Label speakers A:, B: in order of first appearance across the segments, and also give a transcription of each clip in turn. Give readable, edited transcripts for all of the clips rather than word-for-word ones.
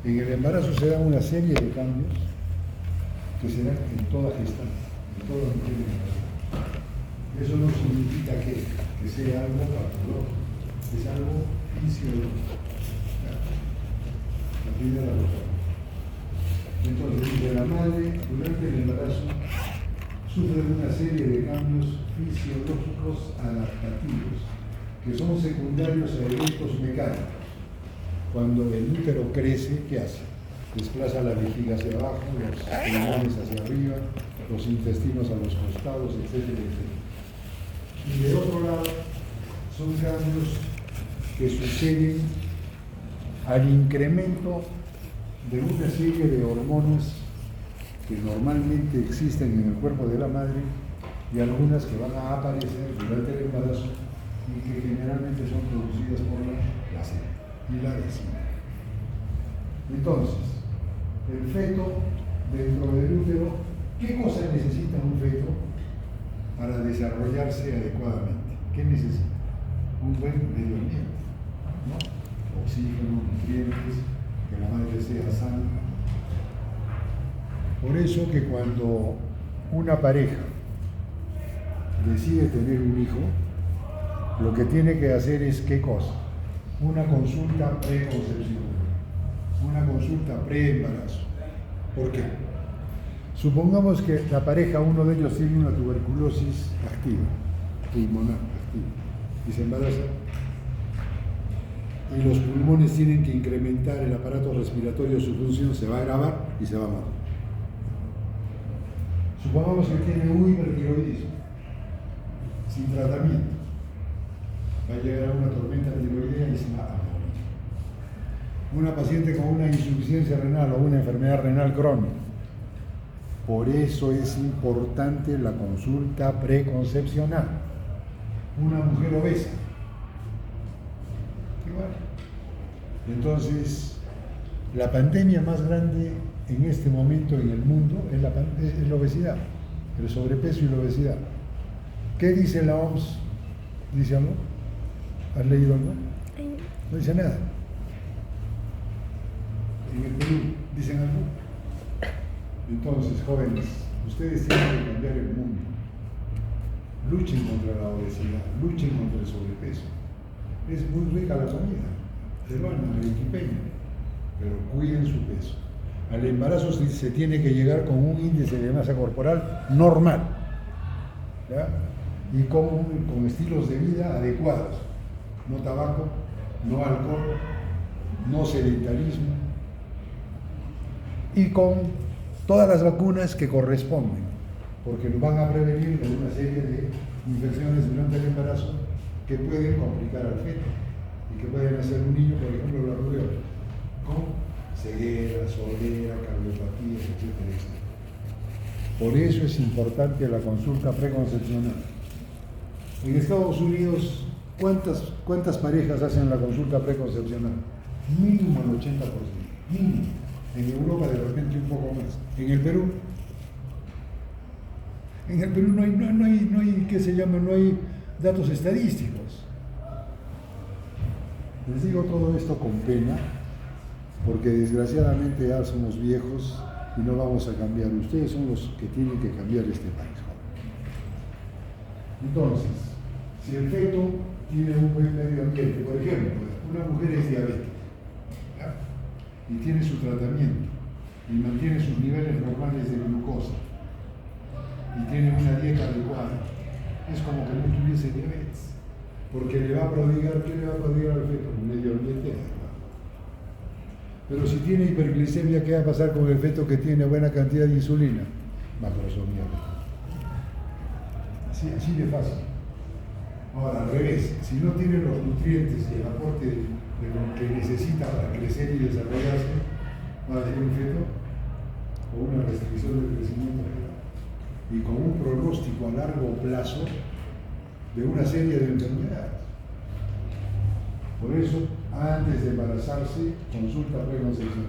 A: En el embarazo se dan una serie de cambios que se dan en toda gestante, en toda mujer embarazada. Eso no significa que sea algo patológico, es algo fisiológico. La primera cosa. Entonces, dice, la madre durante el embarazo sufre una serie de cambios fisiológicos adaptativos que son secundarios a eventos mecánicos. Cuando el útero crece, ¿qué hace? Desplaza la vejiga hacia abajo, los pulmones hacia arriba, los intestinos a los costados, etcétera, etcétera. Y de otro lado, son cambios que suceden al incremento de una serie de hormonas que normalmente existen en el cuerpo de la madre y algunas que van a aparecer durante el embarazo y que generalmente son producidas por la placenta y la vecina. Entonces, el feto dentro del útero, ¿qué cosa necesita un feto para desarrollarse adecuadamente? ¿Qué necesita? Un buen medio ambiente, ¿no? Oxígeno, nutrientes, que la madre sea sana. Por eso que cuando una pareja decide tener un hijo, lo que tiene que hacer es ¿qué cosa? Una consulta preconcepción, una consulta pre-embarazo. ¿Por qué? Supongamos que la pareja, uno de ellos tiene una tuberculosis activa, pulmonar activa, y se embaraza, y los pulmones tienen que incrementar el aparato respiratorio, su función se va a agravar y se va a morir. Supongamos que tiene hipertiroidismo, sin tratamiento, va a llegar a una tormenta tiroidea y se va a morir. Una paciente con una insuficiencia renal o una enfermedad renal crónica. Por eso es importante la consulta preconcepcional. Una mujer obesa. Igual. Entonces, la pandemia más grande en este momento en el mundo es la obesidad, el sobrepeso y la obesidad. ¿Qué dice la OMS? ¿Dice algo? ¿Has leído algo? No dice nada. En el Perú, ¿dicen algo? Entonces, jóvenes, ustedes tienen que cambiar el mundo. Luchen contra la obesidad, luchen contra el sobrepeso. Es muy rica la comida, peruana, arequipeña, pero cuiden su peso. Al embarazo se tiene que llegar con un índice de masa corporal normal, ¿ya? Y con estilos de vida adecuados. No tabaco, no alcohol, no sedentarismo. Y con todas las vacunas que corresponden, porque nos van a prevenir de una serie de infecciones durante el embarazo que pueden complicar al feto y que pueden hacer un niño, por ejemplo, la rubiola, con ceguera, sordera, cardiopatías, etcétera, etcétera. Por eso es importante la consulta preconcepcional. En Estados Unidos, ¿cuántas parejas hacen la consulta preconcepcional? Mínimo el 80%, mínimo. En Europa de repente un poco más. En el Perú no hay ¿qué se llama? No hay datos estadísticos. Les digo todo esto con pena, porque desgraciadamente ya somos viejos y no vamos a cambiar. Ustedes son los que tienen que cambiar este país. Entonces, si el feto tiene un buen medio ambiente, por ejemplo, una mujer es diabética, ¿ya? Y tiene su tratamiento y mantiene sus niveles normales de glucosa y tiene una dieta adecuada, es como que no tuviese diabetes, porque le va a prodigar, ¿qué le va a prodigar al feto? Un medio ambiente adecuado. Pero si tiene hiperglicemia, ¿qué va a pasar con el feto que tiene buena cantidad de insulina? Macrosomía. Así de fácil. Ahora, al revés, si no tiene los nutrientes y el aporte de lo que necesita para crecer y desarrollarse, va a tener un feto con una restricción del crecimiento y con un pronóstico a largo plazo de una serie de enfermedades. Por eso, antes de embarazarse, consulta preconcepción.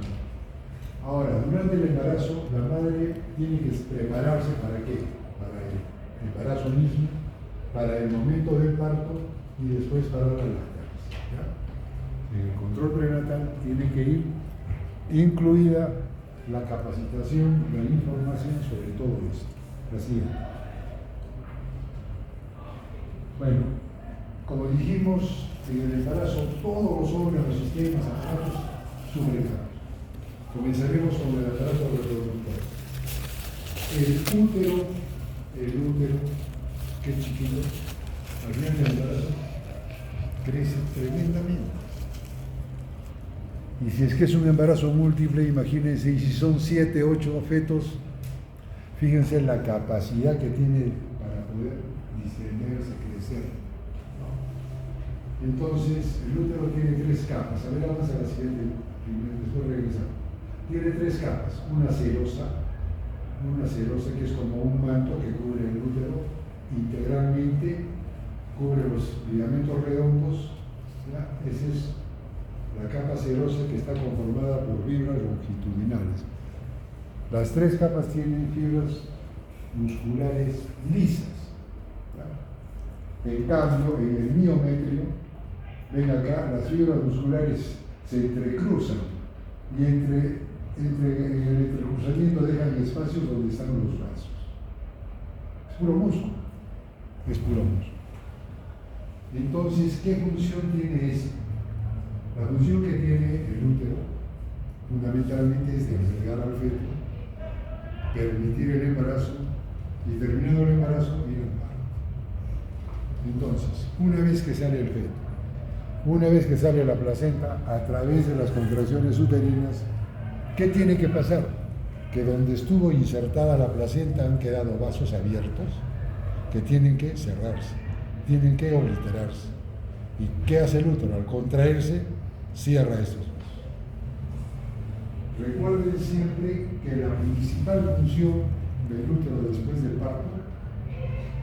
A: Ahora, durante el embarazo, la madre tiene que prepararse ¿para qué? Para el embarazo mismo, para el momento del parto y después para la lactancia. ¿Ya? En el control prenatal tiene que ir incluida la capacitación, la información sobre todo esto. La siguiente. Bueno, como dijimos, en el embarazo todos los órganos, sistemas, aparatos sufren cambios. Comenzaremos con el aparato reproductor. El útero, que es chiquito, al final del embarazo, crece tremendamente. Y si es que es un embarazo múltiple, imagínense, y si son 7, 8 fetos, fíjense la capacidad que tiene para poder distenderse, crecer. Entonces, el útero tiene 3 capas. A ver, vamos a la siguiente, después regresamos. Tiene 3 capas. Una serosa que es como un manto que cubre el útero integralmente, cubre los ligamentos redondos. ¿Ya? Esa es la capa serosa, que está conformada por fibras longitudinales. Las 3 capas tienen fibras musculares lisas. ¿Ya? En cambio, en el miometrio, ven acá, las fibras musculares se entrecruzan y en el entrecruzamiento dejan espacios donde están los vasos. Es puro músculo. Entonces, ¿qué función tiene esto? La función que tiene el útero fundamentalmente es de albergar al feto, permitir el embarazo y, terminado el embarazo, ir al parto. Entonces, una vez que sale el feto, una vez que sale la placenta, a través de las contracciones uterinas, ¿qué tiene que pasar? Que donde estuvo insertada la placenta han quedado vasos abiertos que tienen que cerrarse, tienen que obliterarse. ¿Y qué hace el útero? Al contraerse, cierra estos vasos. Recuerden siempre que la principal función del útero después del parto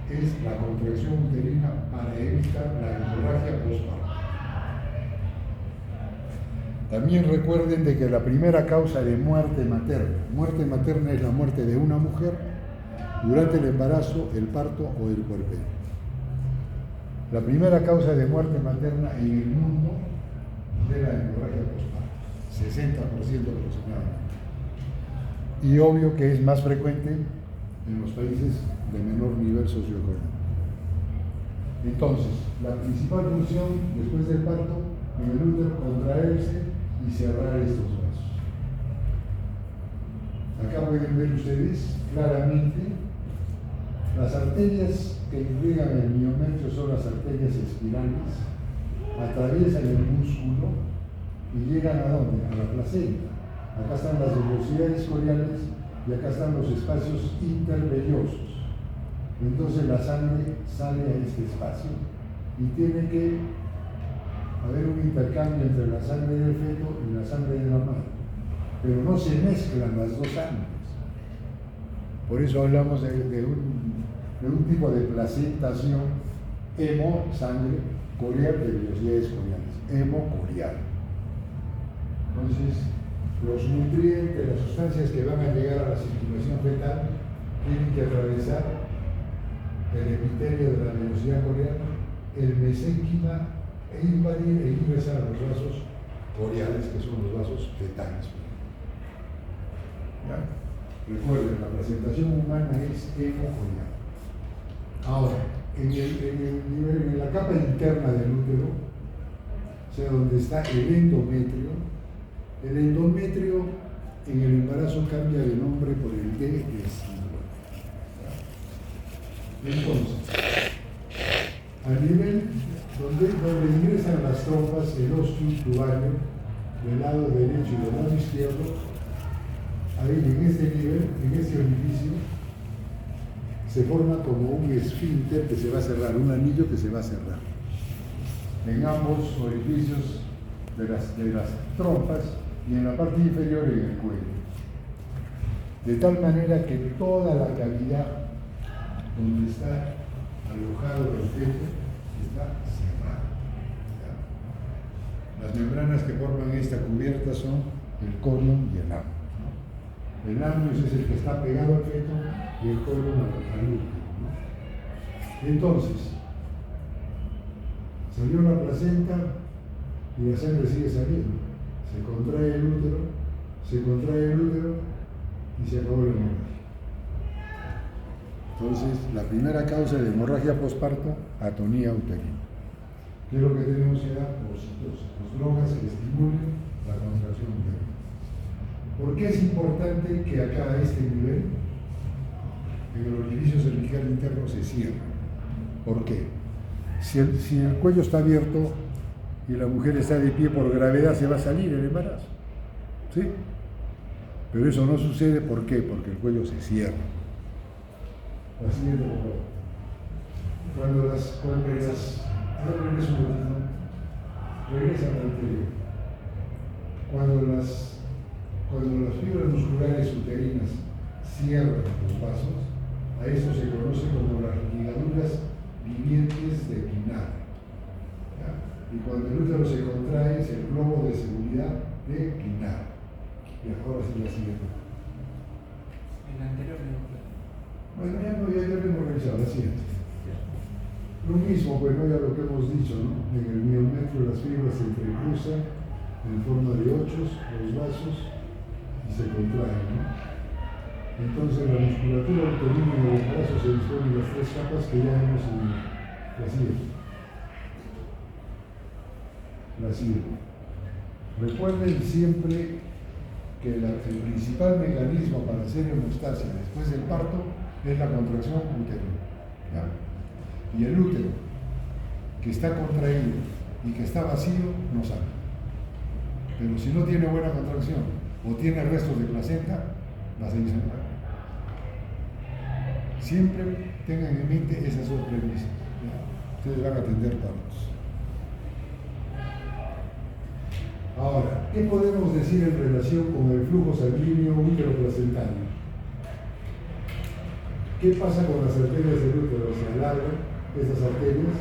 A: es la contracción uterina para evitar la hemorragia postparto. También recuerden de que la primera causa de muerte materna es la muerte de una mujer durante el embarazo, el parto o el puerperio. La primera causa de muerte materna en el mundo de la hemorragia postparto, 60% aproximadamente. Y obvio que es más frecuente en los países de menor nivel socioeconómico. Entonces, la principal función después del parto en el útero, contraerse y cerrar estos vasos. Acá pueden ver ustedes claramente las arterias que irrigan el miometrio son las arterias espirales, atraviesan el músculo y llegan ¿a dónde? A la placenta. Acá están las vellosidades coriales y acá están los espacios intervellosos. Entonces la sangre sale a este espacio y tiene que haber un intercambio entre la sangre del feto y la sangre de la madre. Pero no se mezclan las dos sangres. Por eso hablamos de un tipo de placentación hemo-sangre corial de vellosidades coriales, hemocorial. Entonces, los nutrientes, las sustancias que van a llegar a la circulación fetal tienen que atravesar el epitelio de la velocidad corial, el mesénquima, e invadir e ingresar a los vasos coriales, que son los vasos fetales. ¿Ya? Recuerden, la presentación humana es hemocorial. Ahora, en la capa interna del útero, o sea, donde está el endometrio en el embarazo cambia de nombre por el D de síndrome. Entonces, a nivel donde ingresan las trompas, el óseo tubario del lado derecho y del lado izquierdo, ahí en este nivel, en este orificio, se forma como un esfínter que se va a cerrar, un anillo que se va a cerrar en ambos orificios de las trompas y en la parte inferior en el cuello. De tal manera que toda la cavidad donde está alojado el feto está cerrada. Las membranas que forman esta cubierta son el colon y el ano. El ano es el que está pegado al feto y el colon al útero. Entonces, salió la placenta y la sangre sigue saliendo. Se contrae el útero, se contrae el útero y se acabó la hemorragia. Entonces, la primera causa de hemorragia posparto, atonía uterina. ¿Qué es lo que tenemos que dar? Oxitocina, las drogas que estimulen la contracción uterina. ¿Por qué es importante que acá a este nivel el orificio cervical interno se cierre? ¿Por qué? Si el cuello está abierto y la mujer está de pie por gravedad, se va a salir el embarazo. ¿Sí? Pero eso no sucede, ¿por qué? Porque el cuello se cierra. La siguiente, por favor. Regresa al anterior. Cuando las fibras musculares uterinas cierran los vasos, a esto se conoce como las ligaduras vivientes de Pinard. Y cuando el útero se contrae, es el globo de seguridad de Pinard. Y ahora sí la siguiente.
B: El anterior no.
A: Bueno, ya lo hemos revisado, la siguiente. Lo mismo, pues, ¿no? Ya lo que hemos dicho, ¿no? En el miometrio las fibras se entrecruzan en forma de ochos, los vasos, y se contraen, ¿no? Entonces la musculatura uterina en el embarazo se dispone en las tres capas que ya hemos la siguiente. La siguiente. Recuerden siempre que el principal mecanismo para hacer hemostasia después del parto es la contracción uterina. ¿Ya? Y el útero, que está contraído y que está vacío, no sale. Pero si no tiene buena contracción o tiene restos de placenta, va a seguir sangrando. Siempre tengan en mente esas dos premisas. ¿Ya? Ustedes van a atender partos. Ahora, ¿qué podemos decir en relación con el flujo sanguíneo útero-placentario? ¿Qué pasa con las arterias del útero? Se alargan estas arterias,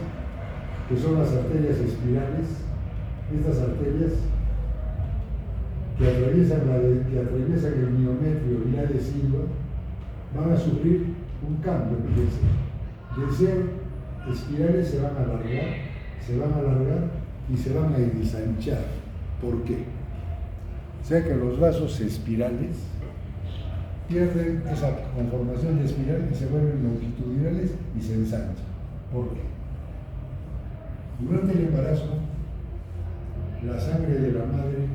A: que son las arterias espirales, estas arterias que atraviesan el miometrio y la adhesiva, van a sufrir un cambio, fíjense. De ser espirales se van a alargar y se van a ensanchar. ¿Por qué? O sea que los vasos espirales pierden esa conformación de espiral y se vuelven longitudinales y se ensanchan. ¿Por qué? Durante el embarazo, la sangre de la madre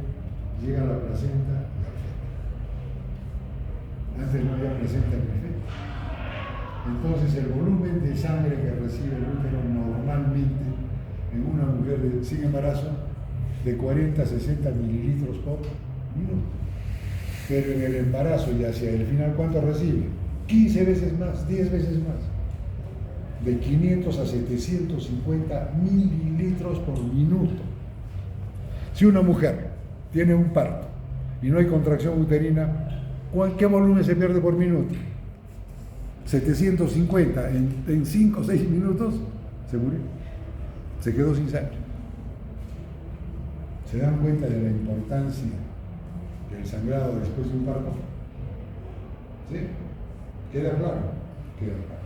A: llega a la placenta y al feto. Antes no había placenta ni feto. Entonces el volumen de sangre que recibe el útero normalmente en una mujer sin embarazo de 40 a 60 mililitros por minuto. Pero en el embarazo y hacia el final, ¿cuánto recibe? 15 veces más, 10 veces más. De 500 a 750 mililitros por minuto. Si una mujer tiene un parto y no hay contracción uterina, ¿qué volumen se pierde por minuto? 750 en 5 o 6 minutos se murió. Se quedó sin sangre. ¿Se dan cuenta de la importancia del sangrado después de un parto? ¿Sí? ¿Queda claro? Queda claro.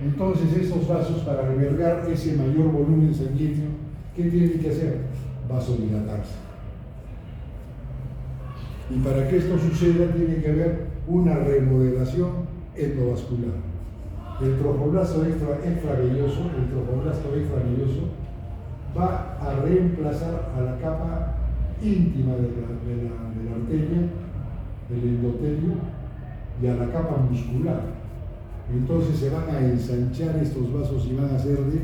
A: Entonces estos vasos, para albergar ese mayor volumen sanguíneo, ¿qué tienen que hacer? Vasodilatarse. Y para que esto suceda tiene que haber una remodelación endovascular. El trofoblasto extravelloso, va a reemplazar a la capa íntima de la arteria, del endotelio, y a la capa muscular. Entonces se van a ensanchar estos vasos y van a ser de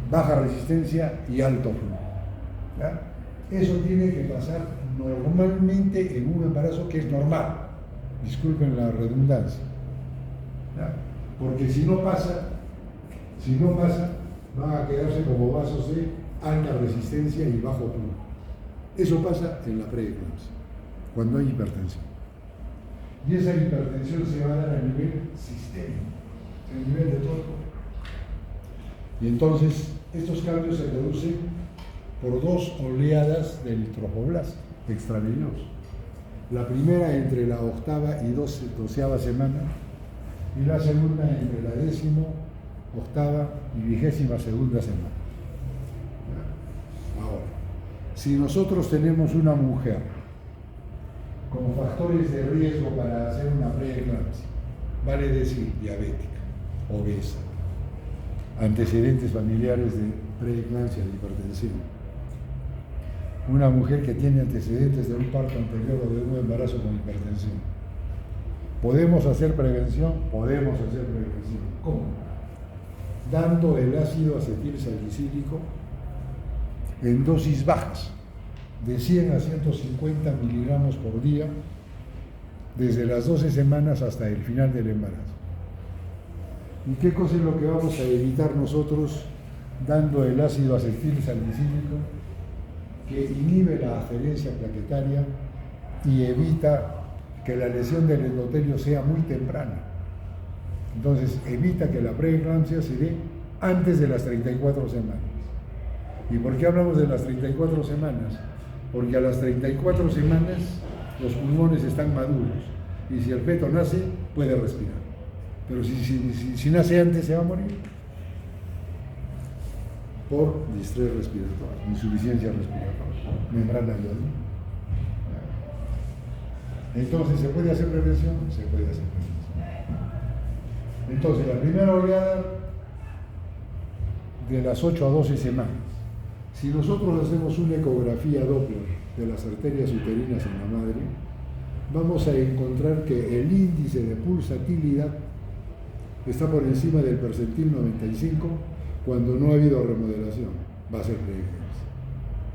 A: baja resistencia y alto flujo. ¿Ya? Eso tiene que pasar normalmente en un embarazo que es normal. Disculpen la redundancia. ¿Ya? Porque si no pasa, van a quedarse como vasos de alta resistencia y bajo flujo. Eso pasa en la preeclampsia, cuando hay hipertensión. Y esa hipertensión se va a dar a nivel sistémico, a nivel de todo el cuerpo. Y entonces, estos cambios se producen por dos oleadas del trofoblasto extravelloso. La primera entre la 8ª y 12ª semana, y la segunda entre la 10ª, 8ª y 22ª semana. Ahora, si nosotros tenemos una mujer como factores de riesgo para hacer una preeclampsia, vale decir diabética, obesa, antecedentes familiares de preeclampsia, de hipertensión, una mujer que tiene antecedentes de un parto anterior o de un embarazo con hipertensión. ¿Podemos hacer prevención? Podemos hacer prevención. ¿Cómo? Dando el ácido acetilsalicílico en dosis bajas, de 100 a 150 miligramos por día, desde las 12 semanas hasta el final del embarazo. ¿Y qué cosa es lo que vamos a evitar nosotros dando el ácido acetilsalicílico? Que inhibe la aferencia plaquetaria y evita que la lesión del endotelio sea muy temprana. Entonces evita que la preeclampsia se dé antes de las 34 semanas. ¿Y por qué hablamos de las 34 semanas? Porque a las 34 semanas los pulmones están maduros y si el feto nace puede respirar. Pero si nace antes se va a morir por distrés respiratorio, insuficiencia respiratoria, membrana iónica. Entonces, ¿se puede hacer prevención? Se puede hacer prevención. Entonces, la primera oleada de las 8 a 12 semanas. Si nosotros hacemos una ecografía Doppler de las arterias uterinas en la madre, vamos a encontrar que el índice de pulsatilidad está por encima del percentil 95 cuando no ha habido remodelación. Va a ser preeclampsia.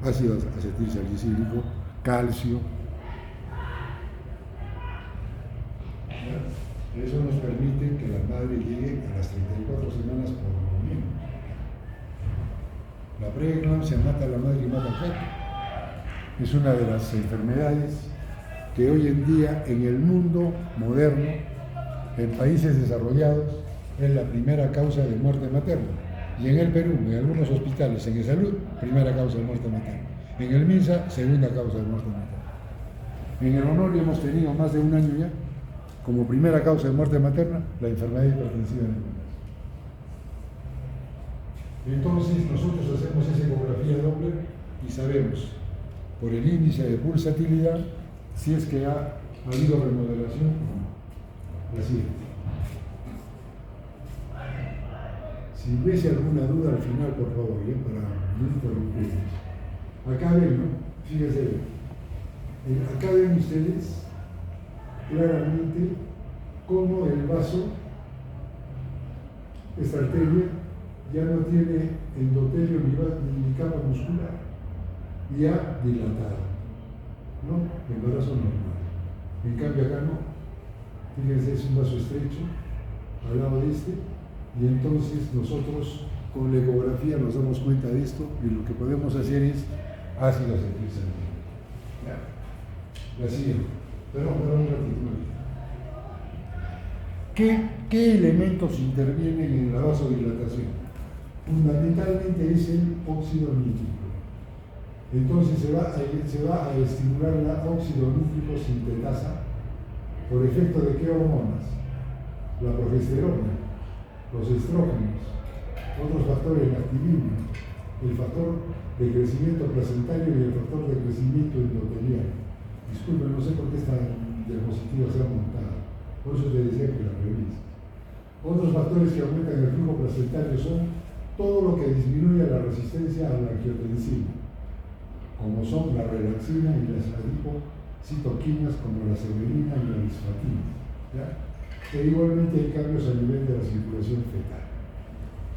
A: Ácido acetilsalicílico, calcio. Eso nos permite que la madre llegue a las 34 semanas por lo menos. La preeclampsia mata a la madre y mata al feto. Es una de las enfermedades que hoy en día en el mundo moderno, en países desarrollados, es la primera causa de muerte materna. Y en el Perú, en algunos hospitales, en salud, primera causa de muerte materna. En el MINSA, segunda causa de muerte materna. En el Honorio hemos tenido más de un año ya, como primera causa de muerte materna, la enfermedad hipertensiva en el embarazo. Entonces nosotros hacemos esa ecografía Doppler y sabemos, por el índice de pulsatilidad, si es que ha habido remodelación o no. La siguiente. Si hubiese alguna duda al final, por favor, para no interrumpir. Acá ven, ¿no? Fíjense, acá ven ustedes claramente cómo el vaso, esta arteria, ya no tiene endotelio ni capa muscular, ya dilatada, ¿no? Embarazo normal. En cambio acá no. Fíjense, es un vaso estrecho al lado de este, y entonces nosotros con la ecografía nos damos cuenta de esto y lo que podemos hacer es ácido acetilsalicílico. La siguiente. Perdón, un ratito. ¿Qué elementos intervienen en la vasodilatación? Fundamentalmente es el óxido nítrico. Entonces se va a estimular la óxido nítrico sintetasa por efecto de qué hormonas? La progesterona, los estrógenos, otros factores, la activina, el factor de crecimiento placentario y el factor de crecimiento endotelial. Disculpen, no sé por qué esta diapositiva se ha montado, por eso te decía que la revises. Otros factores que aumentan el flujo placentario son todo lo que disminuye la resistencia a la angiotensina, como son la relaxina y las adipocitoquinas como la severina y la bisfatina. Que igualmente hay cambios a nivel de la circulación fetal.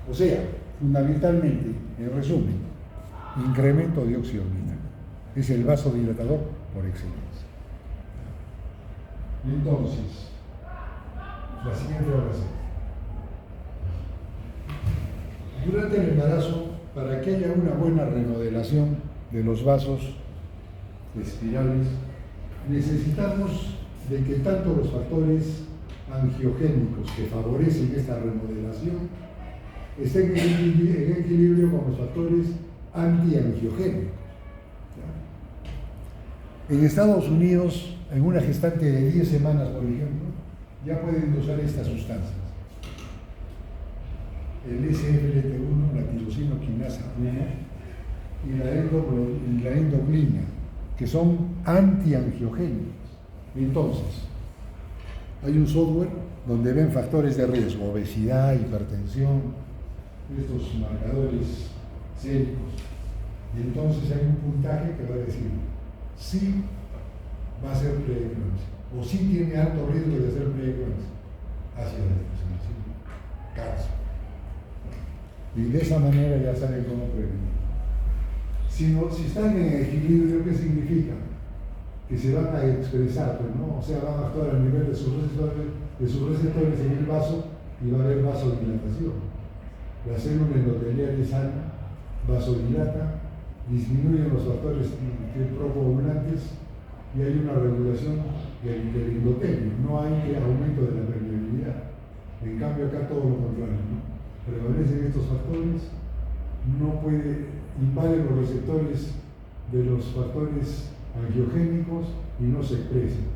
A: O sea, fundamentalmente, en resumen, incremento de oxioglina. Es el vasodilatador por excelencia. Entonces, la siguiente oración. Durante el embarazo, para que haya una buena remodelación de los vasos espirales, necesitamos de que tanto los factores angiogénicos que favorecen esta remodelación estén en equilibrio con los factores antiangiogénicos. En Estados Unidos, en una gestante de 10 semanas, por ejemplo, ya pueden usar estas sustancias. El SFLT1, la tirosinoquinasa 1 y la endoglina, que son antiangiogénicos. Entonces, hay un software donde ven factores de riesgo, obesidad, hipertensión, estos marcadores séricos. Y entonces hay un puntaje que va a decir si va a ser preeclampsia o si tiene alto riesgo de hacer preeclampsia hacia la depresión, cáncer. Y de esa manera ya saben cómo prevenir. Si están en equilibrio, ¿qué significa? Que se van a expresar, pues, ¿no? O sea, van a actuar a nivel de sus receptores en el vaso y va a haber vasodilatación. La célula endotelial es sana, vasodilata, disminuyen los factores procoagulantes y hay una regulación del endotelio, no hay aumento de la permeabilidad. En cambio acá todo lo contrario, ¿no? Prevalecen estos factores, invaden los receptores de los factores angiogénicos y no se expresan.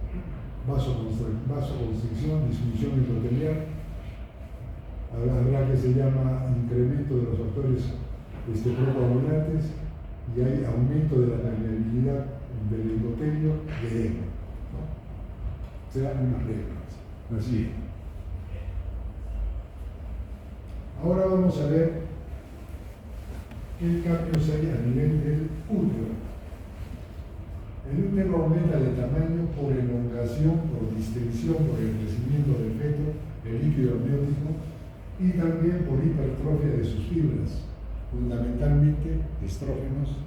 A: Vasoconstricción, disfunción endotelial, habrá que se llama incremento de los factores procoagulantes y hay aumento de la permeabilidad del endotelio de hemo, ¿no? Se dan unas reglas, así. Ahora vamos a ver qué cambios hay a nivel del útero. El útero aumenta de tamaño por elongación, por distensión, por el crecimiento del feto, el líquido amniótico, y también por hipertrofia de sus fibras, fundamentalmente estrógenos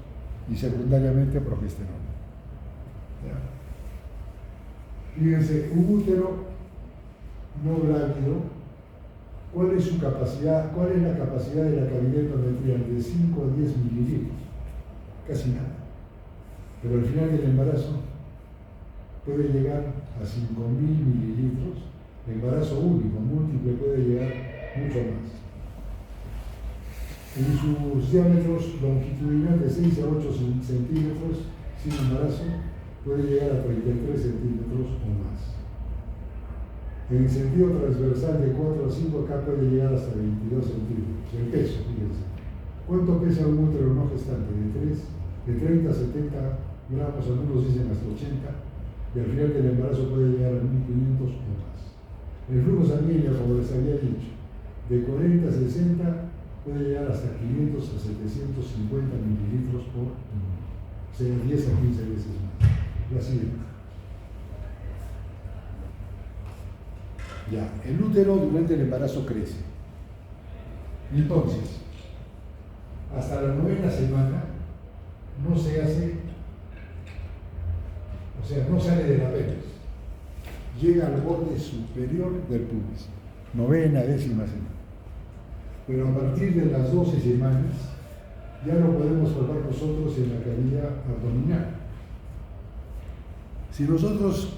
A: y secundariamente progesterona. Fíjense, un útero no grávido, ¿cuál es su capacidad? ¿Cuál es la capacidad de la cavidad endometrial? De 5 a 10 mililitros, casi nada. Pero al final del embarazo puede llegar a 5.000 mililitros. Embarazo único, múltiple, puede llegar mucho más. En sus diámetros longitudinales de 6 a 8 centímetros sin embarazo, puede llegar a 33 centímetros o más. En el sentido transversal de 4 a 5 acá puede llegar hasta 22 centímetros. El peso, fíjense. ¿Cuánto pesa un útero no gestante? De 30 a 70 gramos, algunos dicen hasta 80, y al final del embarazo puede llegar a 1.500 o más. El flujo sanguíneo, como les había dicho, de 40 a 60 puede llegar hasta 500 a 750 mililitros por minuto, o sea, 10 a 15 veces más. Y así. Ya, el útero durante el embarazo crece. Entonces, hasta la 9ª semana no se hace, o sea, no sale de la pelvis. Llega al borde superior del pubis. 9ª, 10ª semana. Pero a partir de las 12 semanas ya lo podemos formar nosotros en la cavidad abdominal. Si nosotros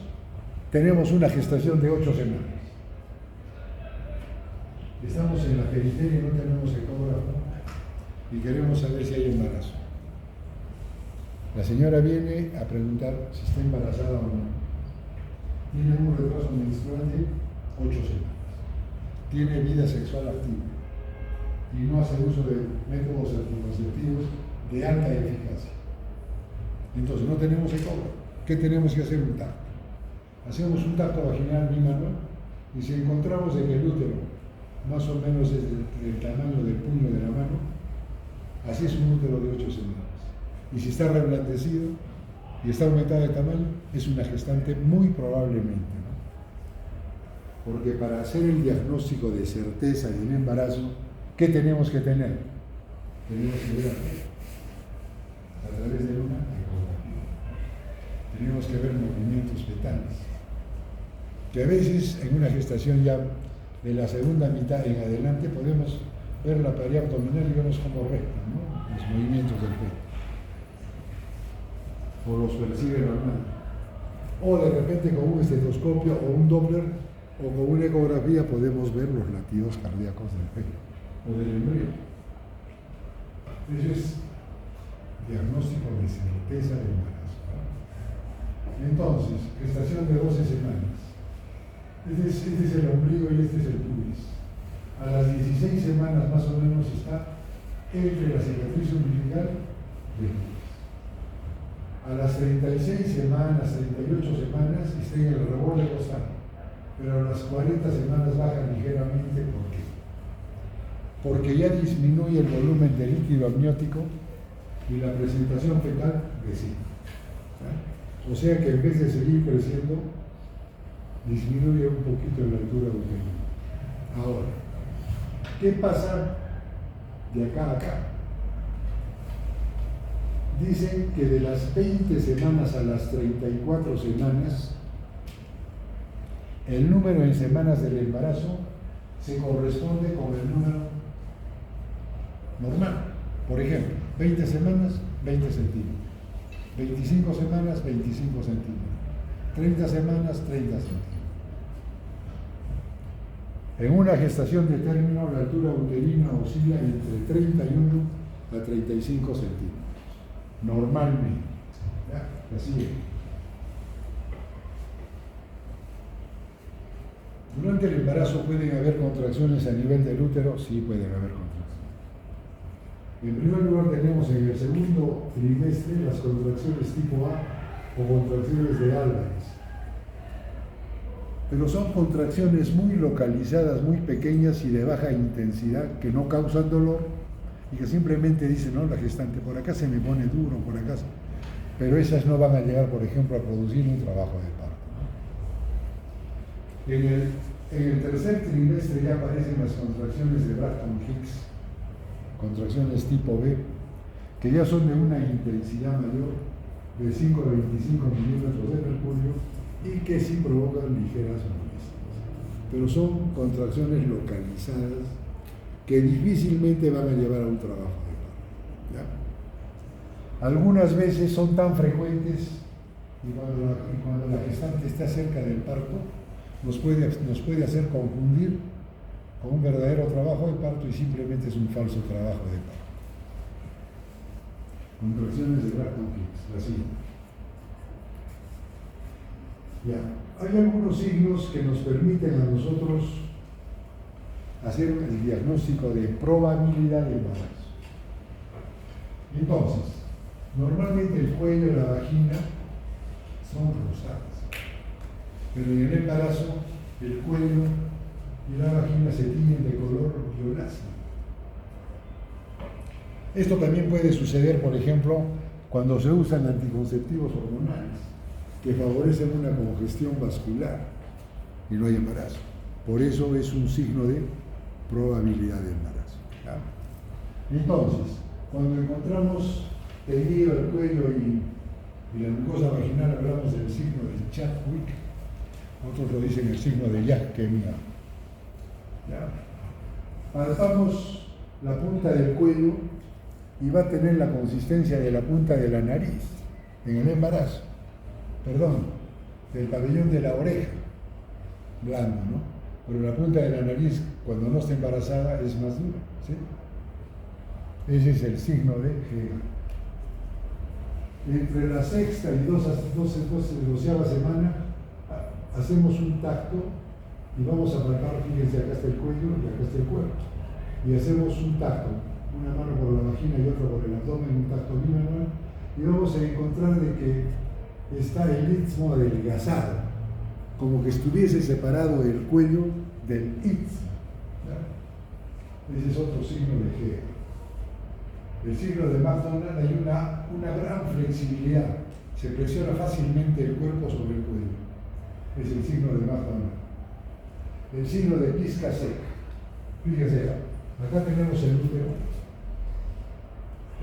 A: tenemos una gestación de 8 semanas, estamos en la periferia y no tenemos ecógrafo y queremos saber si hay embarazo. La señora viene a preguntar si está embarazada o no. Tiene un retraso menstrual de 8 semanas. Tiene vida sexual activa y no hace uso de métodos anticonceptivos de alta eficacia. Entonces no tenemos ecógrafo. ¿Qué tenemos que hacer? Un tacto. Hacemos un tacto vaginal bimanual y si encontramos en el útero más o menos es del tamaño del puño de la mano, así es un útero de 8 semanas. Y si está reblandecido y está aumentado de tamaño, es una gestante muy probablemente, ¿no? Porque para hacer el diagnóstico de certeza del embarazo, ¿qué tenemos que tener? Tenemos que ver a través de una ecografía. Tenemos que ver movimientos fetales. Que a veces en una gestación ya de la segunda mitad en adelante podemos ver la pared abdominal y vemos cómo recta, ¿no? Los movimientos del feto. O los percibe normal. O de repente con un estetoscopio o un Doppler o con una ecografía podemos ver los latidos cardíacos del feto o del embrión. Eso es diagnóstico de certeza del embarazo, ¿no? Entonces, gestación de 12 semanas. Este es el ombligo y este es el pubis. A las 16 semanas más o menos está entre la cicatriz umbilical y el pubis. a las 36 semanas, 38 semanas, esté en el reborde costal, pero a las 40 semanas baja ligeramente. ¿Por qué? Porque ya disminuye el volumen de líquido amniótico y la presentación fetal desciende. O sea que en vez de seguir creciendo, disminuye un poquito la altura uterina. Ahora, ¿qué pasa de acá a acá? Dicen que de las 20 semanas a las 34 semanas, el número en semanas del embarazo se corresponde con el número normal. Por ejemplo, 20 semanas, 20 centímetros. 25 semanas, 25 centímetros. 30 semanas, 30 centímetros. En una gestación de término, la altura uterina oscila entre 31 a 35 centímetros. Normalmente. ¿Ya? Así es. Durante el embarazo pueden haber contracciones a nivel del útero, sí pueden haber contracciones. En primer lugar tenemos en el segundo trimestre las contracciones tipo A o contracciones de Álvarez. Pero son contracciones muy localizadas, muy pequeñas y de baja intensidad que no causan dolor y que simplemente dicen, no, la gestante, por acá se me pone duro, por acá. Pero esas no van a llegar, por ejemplo, a producir un trabajo de parto. En el tercer trimestre ya aparecen las contracciones de Braxton-Hicks, contracciones tipo B, que ya son de una intensidad mayor, de 5 a 25 milímetros de mercurio, y que sí provocan ligeras molestias. Pero son contracciones localizadas que difícilmente van a llevar a un trabajo de parto. ¿Ya? Algunas veces son tan frecuentes y cuando la gestante está cerca del parto, nos puede hacer confundir con un verdadero trabajo de parto y simplemente es un falso trabajo de parto. Contracciones de Braxton-Hicks, la siguiente. Ya, hay algunos signos que nos permiten a nosotros hacer el diagnóstico de probabilidad de embarazo. Entonces, normalmente el cuello y la vagina son rosadas, pero en el embarazo el cuello y la vagina se tiñen de color violáceo. Esto también puede suceder, por ejemplo, cuando se usan anticonceptivos hormonales que favorecen una congestión vascular y no hay embarazo. Por eso es un signo de probabilidad de embarazo. ¿Ya? Entonces, cuando encontramos teñido el cuello y la mucosa vaginal, hablamos del signo de Chadwick, otros lo dicen el signo de Jack-Kemia. Palpamos la punta del cuello y va a tener la consistencia de la punta de la nariz en el embarazo. Del pabellón de la oreja, blando, ¿no? Pero la punta de la nariz, cuando no está embarazada, es más dura, ¿sí? Ese es el signo de G. Entre la sexta y 12ª semana, hacemos un tacto y vamos a palpar, fíjense, acá está el cuello y acá está el cuerpo. Y hacemos un tacto, una mano por la vagina y otra por el abdomen, un tacto bimanual, y vamos a encontrar de que está el istmo adelgazado, como que estuviese separado el cuello del istmo. Ese es otro signo de G. El signo de McDonald hay una gran flexibilidad, se presiona fácilmente el cuerpo sobre el cuello. Es el signo de McDonald. El signo de pizca seca. Fíjense, acá tenemos el útero,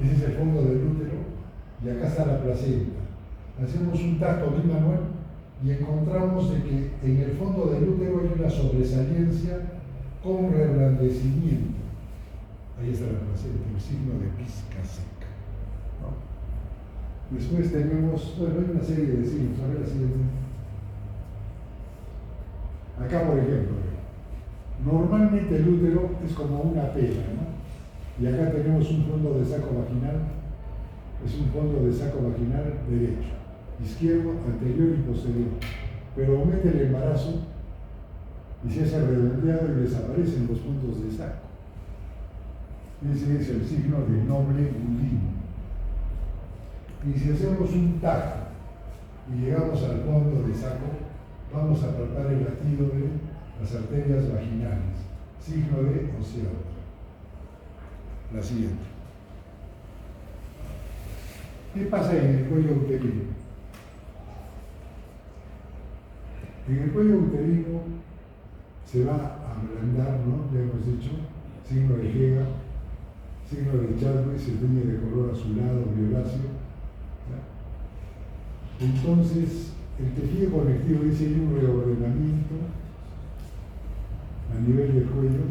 A: ese es el fondo del útero, y acá está la placenta. Hacemos un tacto bimanual y encontramos de que en el fondo del útero hay una sobresaliencia con reblandecimiento. Ahí está la placenta, el signo de pizca seca. ¿No? Después tenemos, bueno, hay una serie de signos. A ver la siguiente. Acá, por ejemplo, normalmente el útero es como una pera, ¿no? Y acá tenemos un fondo de saco vaginal, es un fondo de saco vaginal derecho, izquierdo, anterior y posterior, pero aumenta el embarazo y se hace redondeado y desaparecen los puntos de saco. Ese es el signo de noble bulín. Y si hacemos un tajo y llegamos al fondo del saco, vamos a palpar el latido de las arterias vaginales, signo de osteópata. La siguiente. ¿Qué pasa en el cuello uterino? En el cuello uterino se va a ablandar, ¿no? Ya hemos dicho, signo de Gega, signo de Chadwick, se tiñe de color azulado, violáceo. ¿Ya? Entonces, el tejido conectivo dice hay un reordenamiento a nivel del cuello.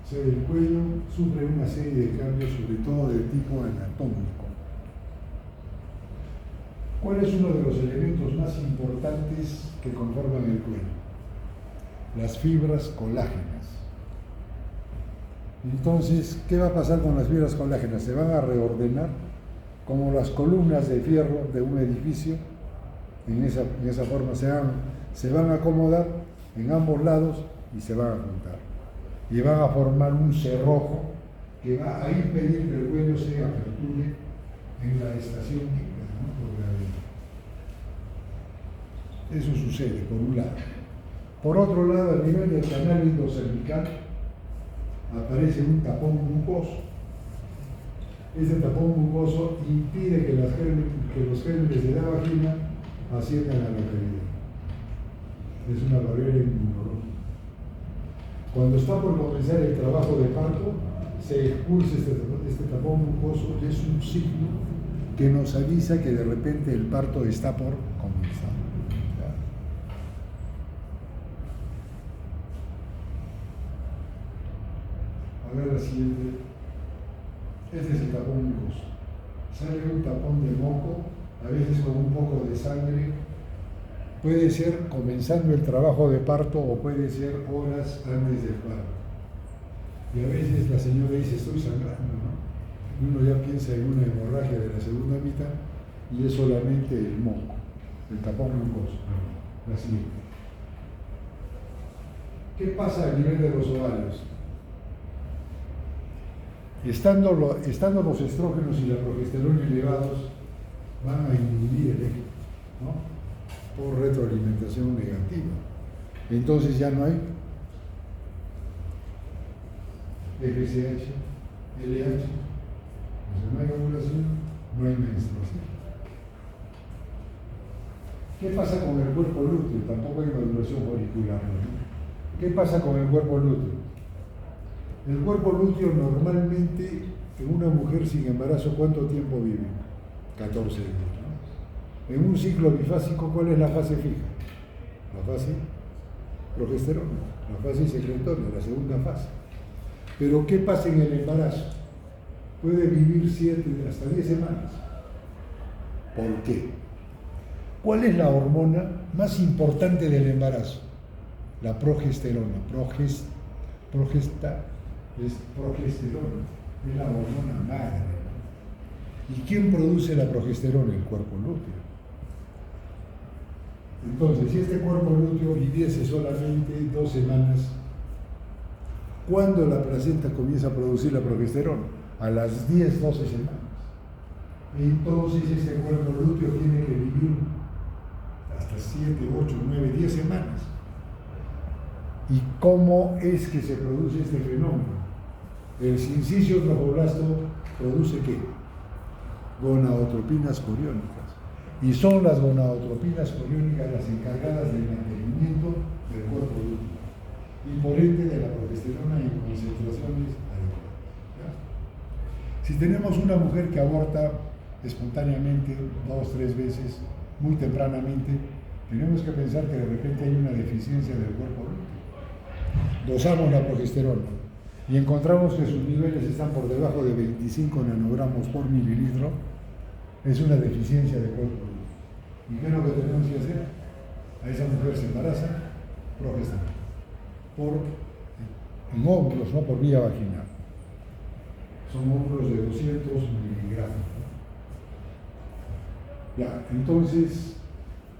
A: O sea, el cuello sufre una serie de cambios, sobre todo de tipo anatómico. ¿Cuál es uno de los elementos más importantes que conforman el cuello? Las fibras colágenas. Entonces, ¿qué va a pasar con las fibras colágenas? Se van a reordenar como las columnas de fierro de un edificio. En esa forma se van a acomodar en ambos lados y se van a juntar. Y van a formar un cerrojo que va a impedir que el cuello se aperture en la estación híbrida, ¿no? Por gravedad. Eso sucede, por un lado. Por otro lado, a nivel del canal endocervical aparece un tapón mucoso. Ese tapón mucoso impide que los gérmenes de la vagina asciendan a la cavidad. Es una barrera inmunológica. Cuando está por comenzar el trabajo de parto, se expulsa este tapón mucoso y es un signo que nos avisa que de repente el parto está por comenzar. A ver la siguiente. Este es el tapón mucoso. Sale un tapón de moco, a veces con un poco de sangre. Puede ser comenzando el trabajo de parto o puede ser horas antes del parto. Y a veces la señora dice, estoy sangrando, ¿no? Y uno ya piensa en una hemorragia de la segunda mitad y es solamente el moco, el tapón mucoso. La siguiente. ¿Qué pasa a nivel de los ovarios? Estando los estrógenos y la progesterona elevados, van a inhibir el eje, ¿no? Por retroalimentación negativa. Entonces ya no hay FSH, LH, no hay ovulación, no hay menstruación. ¿Qué pasa con el cuerpo lúteo? Tampoco hay maduración folicular, ¿no? ¿Qué pasa con el cuerpo lúteo? El cuerpo lúteo normalmente en una mujer sin embarazo, ¿cuánto tiempo vive? 14 días. En un ciclo bifásico, ¿cuál es la fase fija? La fase progesterona, la fase secretoria, la segunda fase. Pero ¿qué pasa en el embarazo? Puede vivir 7 hasta 10 semanas. ¿Por qué? ¿Cuál es la hormona más importante del embarazo? La progesterona. Es progesterona, es la hormona madre. ¿Y quién produce la progesterona? El cuerpo lúteo. Entonces, si este cuerpo lúteo viviese solamente 2 semanas, ¿cuándo la placenta comienza a producir la progesterona? A las 10, 12 semanas. Entonces, este cuerpo lúteo tiene que vivir hasta 7, 8, 9, 10 semanas. ¿Y cómo es que se produce este fenómeno? El sincicio trofoblasta produce ¿qué? Gonadotropinas coriónicas. Y son las gonadotropinas coriónicas las encargadas del mantenimiento del cuerpo lúteo y por ende de la progesterona en concentraciones adecuadas. Si tenemos una mujer que aborta espontáneamente 2, 3 veces, muy tempranamente, tenemos que pensar que de repente hay una deficiencia del cuerpo lúteo. Dosamos la progesterona y encontramos que sus niveles están por debajo de 25 nanogramos por mililitro, es una deficiencia de cuerpo lúteo. ¿Y qué es lo que tenemos que hacer? A esa mujer se embaraza, progesterona, en óvulos, no por vía vaginal. Son óvulos de 200 miligramos. Ya, entonces,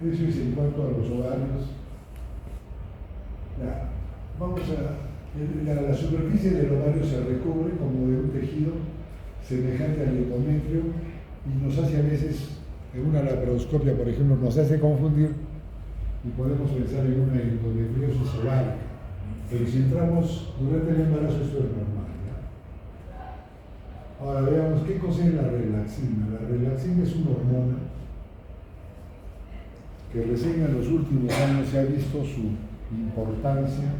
A: eso es en cuanto a los ovarios. Ya, vamos a la superficie del ovario se recubre como de un tejido semejante al endometrio y nos hace a veces, en una laparoscopia, por ejemplo, nos hace confundir y podemos pensar en una endometriosis ovárica. Pero si entramos durante el embarazo, esto es normal. ¿Ya? Ahora veamos qué cosa es la relaxina. La relaxina es una hormona que recién en los últimos años se ha visto su importancia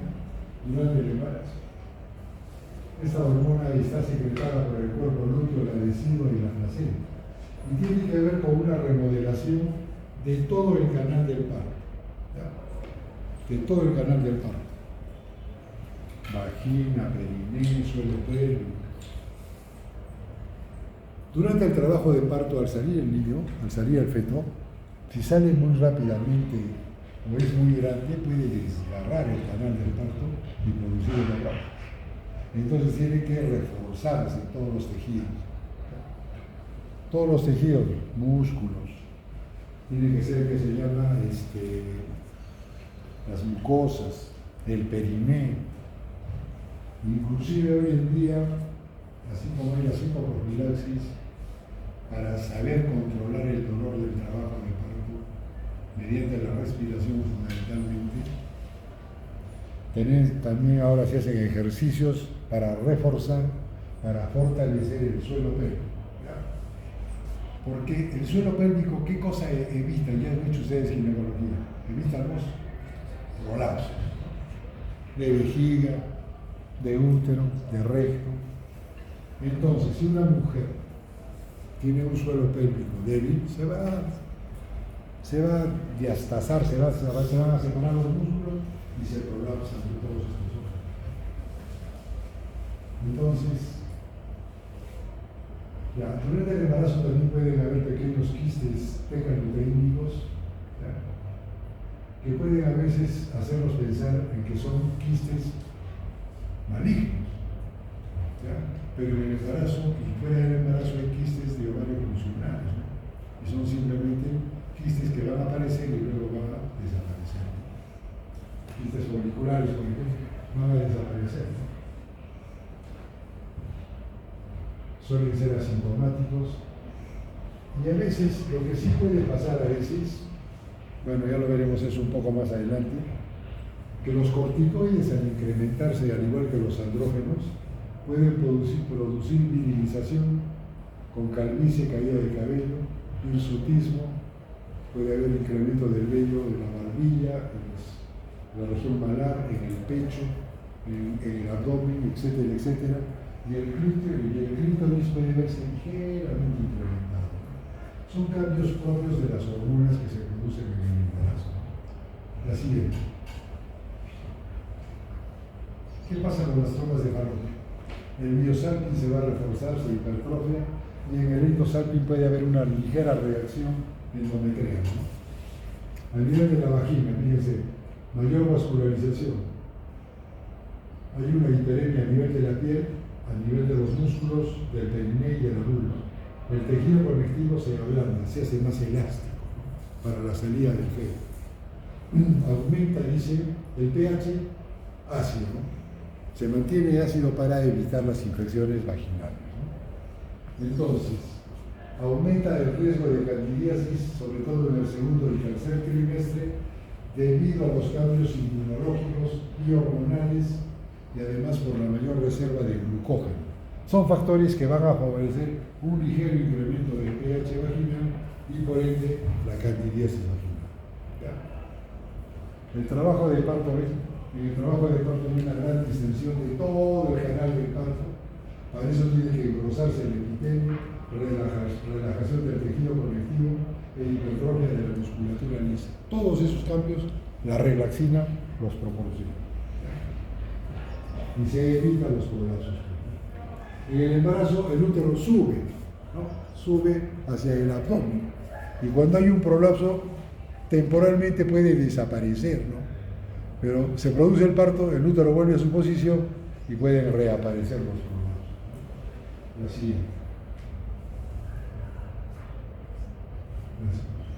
A: durante el embarazo. Esta hormona está secretada por el cuerpo lúteo, la vesícula y la placenta. Y tiene que ver con una remodelación de todo el canal del parto. ¿Ya? De todo el canal del parto. Vagina, perineo, suelo pélvico. Durante el trabajo de parto, al salir el niño, al salir el feto, si sale muy rápidamente o es muy grande, puede desgarrar el canal del parto y producir el embarazo. Entonces tiene que reforzarse todos los tejidos. Todos los tejidos, músculos, tiene que ser que se llama las mucosas, el perineo. Inclusive hoy en día, así como hay la psicoprofilaxis, para saber controlar el dolor del trabajo de parto, mediante la respiración fundamentalmente, también ahora se hacen ejercicios para reforzar, para fortalecer el suelo pélvico. Porque el suelo pélvico, ¿qué cosa evita? Ya han dicho ustedes ginecología, evita los prolapsos de vejiga, de útero, de recto. Entonces, si una mujer tiene un suelo pélvico débil, se va a diastazar, se van a separar los músculos y se prolapsan todos estos órganos. Entonces, durante el embarazo también pueden haber pequeños quistes tecaluteínicos, que pueden a veces hacernos pensar en que son quistes malignos. Pero en el embarazo y fuera del embarazo hay quistes de ovario funcionales, ¿no? Y son simplemente quistes que van a aparecer y luego van a desaparecer. Quistes folliculares, por ejemplo, van a desaparecer, ¿no? Suelen ser asintomáticos y a veces lo que sí puede pasar a veces, bueno, ya lo veremos eso un poco más adelante, que los corticoides al incrementarse, al igual que los andrógenos, pueden producir virilización con calvicie, caída de cabello, hirsutismo, puede haber incremento del vello de la barbilla, en la región malar, en el pecho, en el abdomen, etcétera, etcétera. Y el clítoris puede verse ligeramente incrementado. Son cambios propios de las hormonas que se producen en el embarazo. La siguiente. ¿Qué pasa con las trombas de Fallot? El miosalpin se va a reforzar, se hipertrofia, y en el endosalpin puede haber una ligera reacción endometrial, ¿no? Al nivel de la vagina, fíjense, mayor vascularización. Hay una hiperemia a nivel de la piel, a nivel de los músculos, del perineo y de la vulva. El tejido conectivo se ablanda, se hace más elástico, ¿no? Para la salida del feto. Aumenta, dice, el pH ácido, ¿no? Se mantiene ácido para evitar las infecciones vaginales, ¿no? Entonces, aumenta el riesgo de candidiasis, sobre todo en el segundo y tercer trimestre, debido a los cambios inmunológicos y hormonales y además por la mayor reserva de glucógeno. Son factores que van a favorecer un ligero incremento del pH vaginal y por ende la candidiasis vaginal. ¿Ya? El trabajo de parto, en el trabajo de parto hay una gran distensión de todo el canal del parto. Para eso tiene que engrosarse el epitelio, relajación del tejido conectivo e hipertrofia de la musculatura lisa. Todos esos cambios la relaxina los proporciona. Y se evitan los prolapsos. En el embarazo el útero sube, ¿no? Sube hacia el abdomen. Y cuando hay un prolapso, temporalmente puede desaparecer, ¿no? Pero se produce el parto, el útero vuelve a su posición y pueden reaparecer los prolapsos. Así.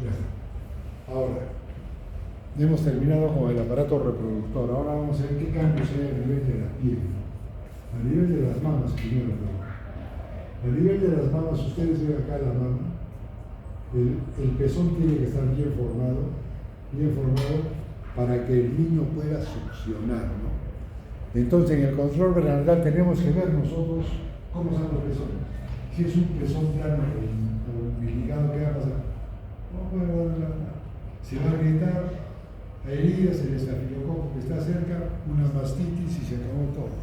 A: Ya está. Ahora, hemos terminado con el aparato reproductor. Ahora vamos a ver qué cambios hay a nivel de la piel. A nivel de las mamas primero. A nivel de las mamas, ustedes ven acá la mama. El pezón tiene que estar bien formado para que el niño pueda succionar, ¿no? Entonces, en el control prenatal tenemos que ver nosotros cómo son los pezones. Si es un pezón plano o umbilicado, ¿qué va a pasar? No puede dar nada. Se va a agrietar, a heridas, el estafilococo que está cerca, una mastitis y se acabó todo.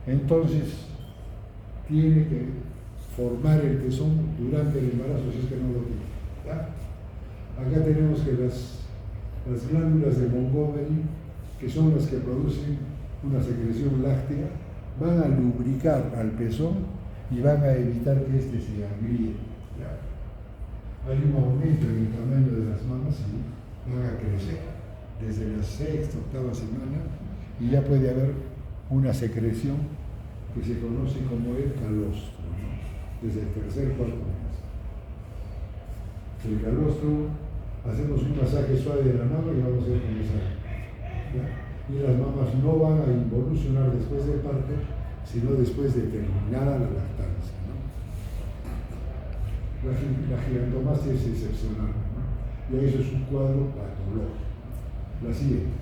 A: Entonces, tiene que formar el pezón durante el embarazo, si es que no lo tiene. ¿Ya? Acá tenemos que las glándulas de Montgomery, que son las que producen una secreción láctea, van a lubricar al pezón y van a evitar que éste se agríe. ¿Ya? Hay un aumento en el tamaño de las mamas y van a crecer desde la sexta, octava semana, y ya puede haber una secreción que se conoce como el calostro, ¿no? Desde el tercer, cuarto mes. El calostro, hacemos un masaje suave de la mama y vamos a ver cómo sale. Y las mamas no van a involucionar después del parto, sino después de terminada la lactancia, ¿no? La gigantomastia es excepcional, ¿no? Y eso es un cuadro patológico. La siguiente.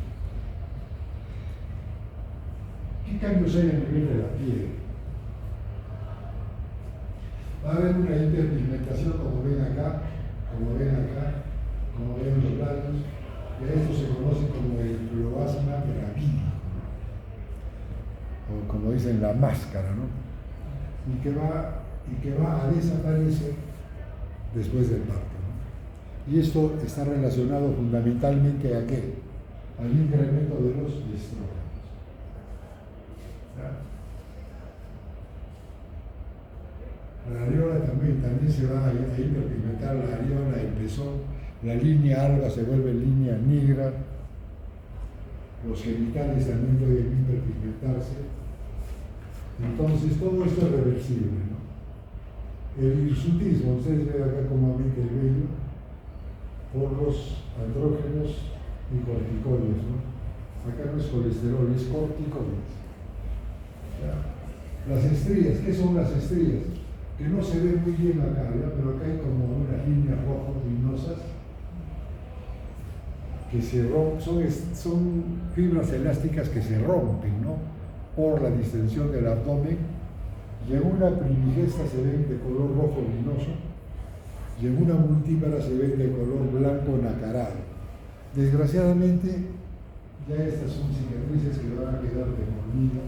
A: ¿Qué cambios hay a nivel de la piel? Va a haber una hiperpigmentación, como ven acá, como ven los labios, y a esto se conoce como el cloasma gravídico, o como dicen, la máscara, ¿no? Y que va a desaparecer después del parto, ¿no? Y esto está relacionado fundamentalmente ¿a qué? Al incremento de los estrógenos. La areola también se va a hiperpigmentar, la areola, el pezón, la línea alba se vuelve línea negra, los genitales también pueden hiperpigmentarse. Entonces todo esto es reversible, ¿no? El hirsutismo, ustedes ven acá cómo aumenta el vello por los andrógenos y corticoides, ¿no? Acá no es colesterol, es corticoides. Las estrías, ¿qué son las estrías? Que no se ven muy bien acá, ¿ya? Pero acá hay como unas líneas rojas luminosas que se rompen, son fibras elásticas que se rompen, ¿no? Por la distensión del abdomen, y en una primigesta se ven de color rojo luminoso y en una multípara se ven de color blanco nacarado. Desgraciadamente, ya estas son cicatrices que van a quedar de por vida,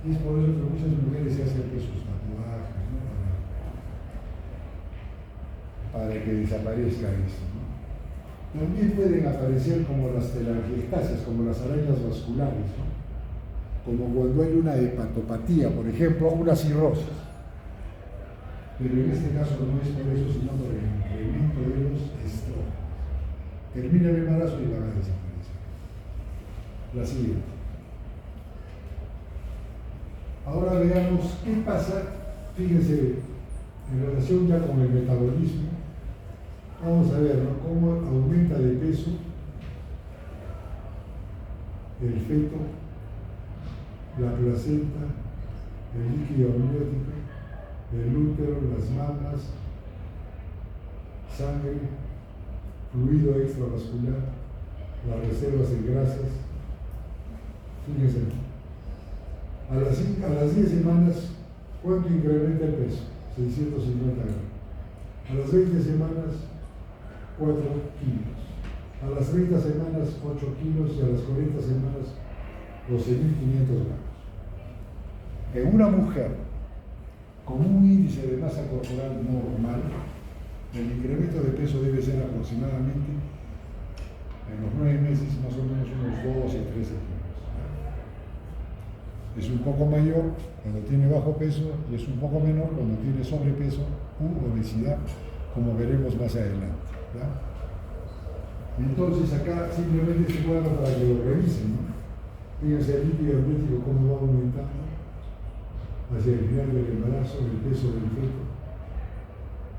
A: y es por eso que muchas mujeres se hacen sus tatuajes, ¿no? Para que desaparezca esto, ¿no? También pueden aparecer como las telangiectasias, como las arañas vasculares, ¿no? Como cuando hay una hepatopatía, por ejemplo, una cirrosis. Pero en este caso no es por eso, sino por el incremento de los estrógenos. Termina el embarazo y van a desaparecer. La siguiente. Ahora veamos qué pasa, fíjense, en relación ya con el metabolismo. Vamos a ver, ¿no?, cómo aumenta de peso el feto, la placenta, el líquido amniótico, el útero, las mamas, sangre, fluido extravascular, las reservas de grasas. Fíjense, a las 10 semanas, ¿cuánto incrementa el peso? 650 gramos. A las 20 semanas, 4 kilos. A las 30 semanas, 8 kilos, y a las 40 semanas, 12.500 gramos. En una mujer con un índice de masa corporal normal, el incremento de peso debe ser aproximadamente, en los 9 meses, más o menos unos 12 a 13 kilos. Es un poco mayor cuando tiene bajo peso y es un poco menor cuando tiene sobrepeso u obesidad, como veremos más adelante, ¿verdad? Entonces acá simplemente este cuadro para que lo revisen, ¿no? Fíjense el líquido amniótico cómo va aumentando hacia el final del embarazo, el peso del feto.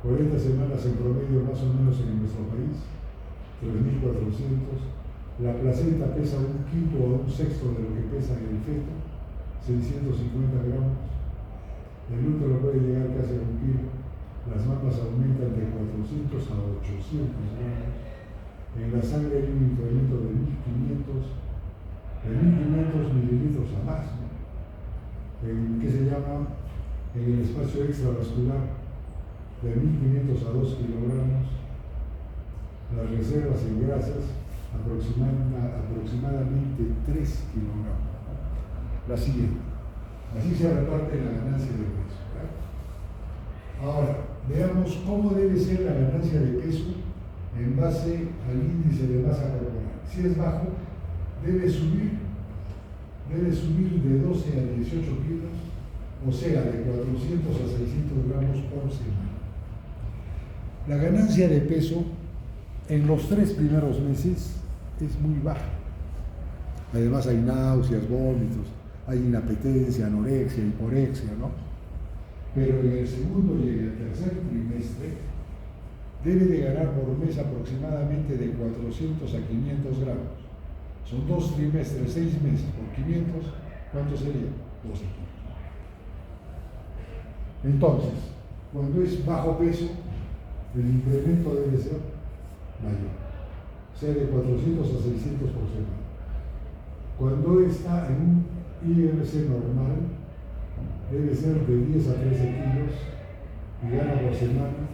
A: 40 semanas en promedio más o menos en nuestro país, 3.400. La placenta pesa 1 quinto o 1/6 de lo que pesa el feto, 650 gramos. El útero puede llegar casi a 1 kilo. las mamas aumentan de 400 a 800 gramos, en la sangre hay un incremento de 1500 mililitros a más, ¿no? ¿Qué se llama? En el espacio extravascular, de 1500 a 2 kilogramos, las reservas en grasas aproximadamente 3 kilogramos. La siguiente. Así se reparte la ganancia de peso, ¿verdad? Ahora, veamos cómo debe ser la ganancia de peso en base al índice de masa corporal. Si es bajo, debe subir de 12 a 18 kilos, o sea, de 400 a 600 gramos por semana. La ganancia de peso en los 3 primeros meses es muy baja. Además hay náuseas, vómitos, hay inapetencia, anorexia, hiporexia, ¿no? Pero en el segundo y en el tercer trimestre debe de ganar por mes aproximadamente de 400 a 500 gramos. Son 2 trimestres, 6 meses por 500, ¿cuánto sería? 12 kilos. Entonces, cuando es bajo peso, el incremento debe ser mayor, sea de 400 a 600 por semana. Cuando está en un IMC normal, debe ser de 10 a 13 kilos y gana por semana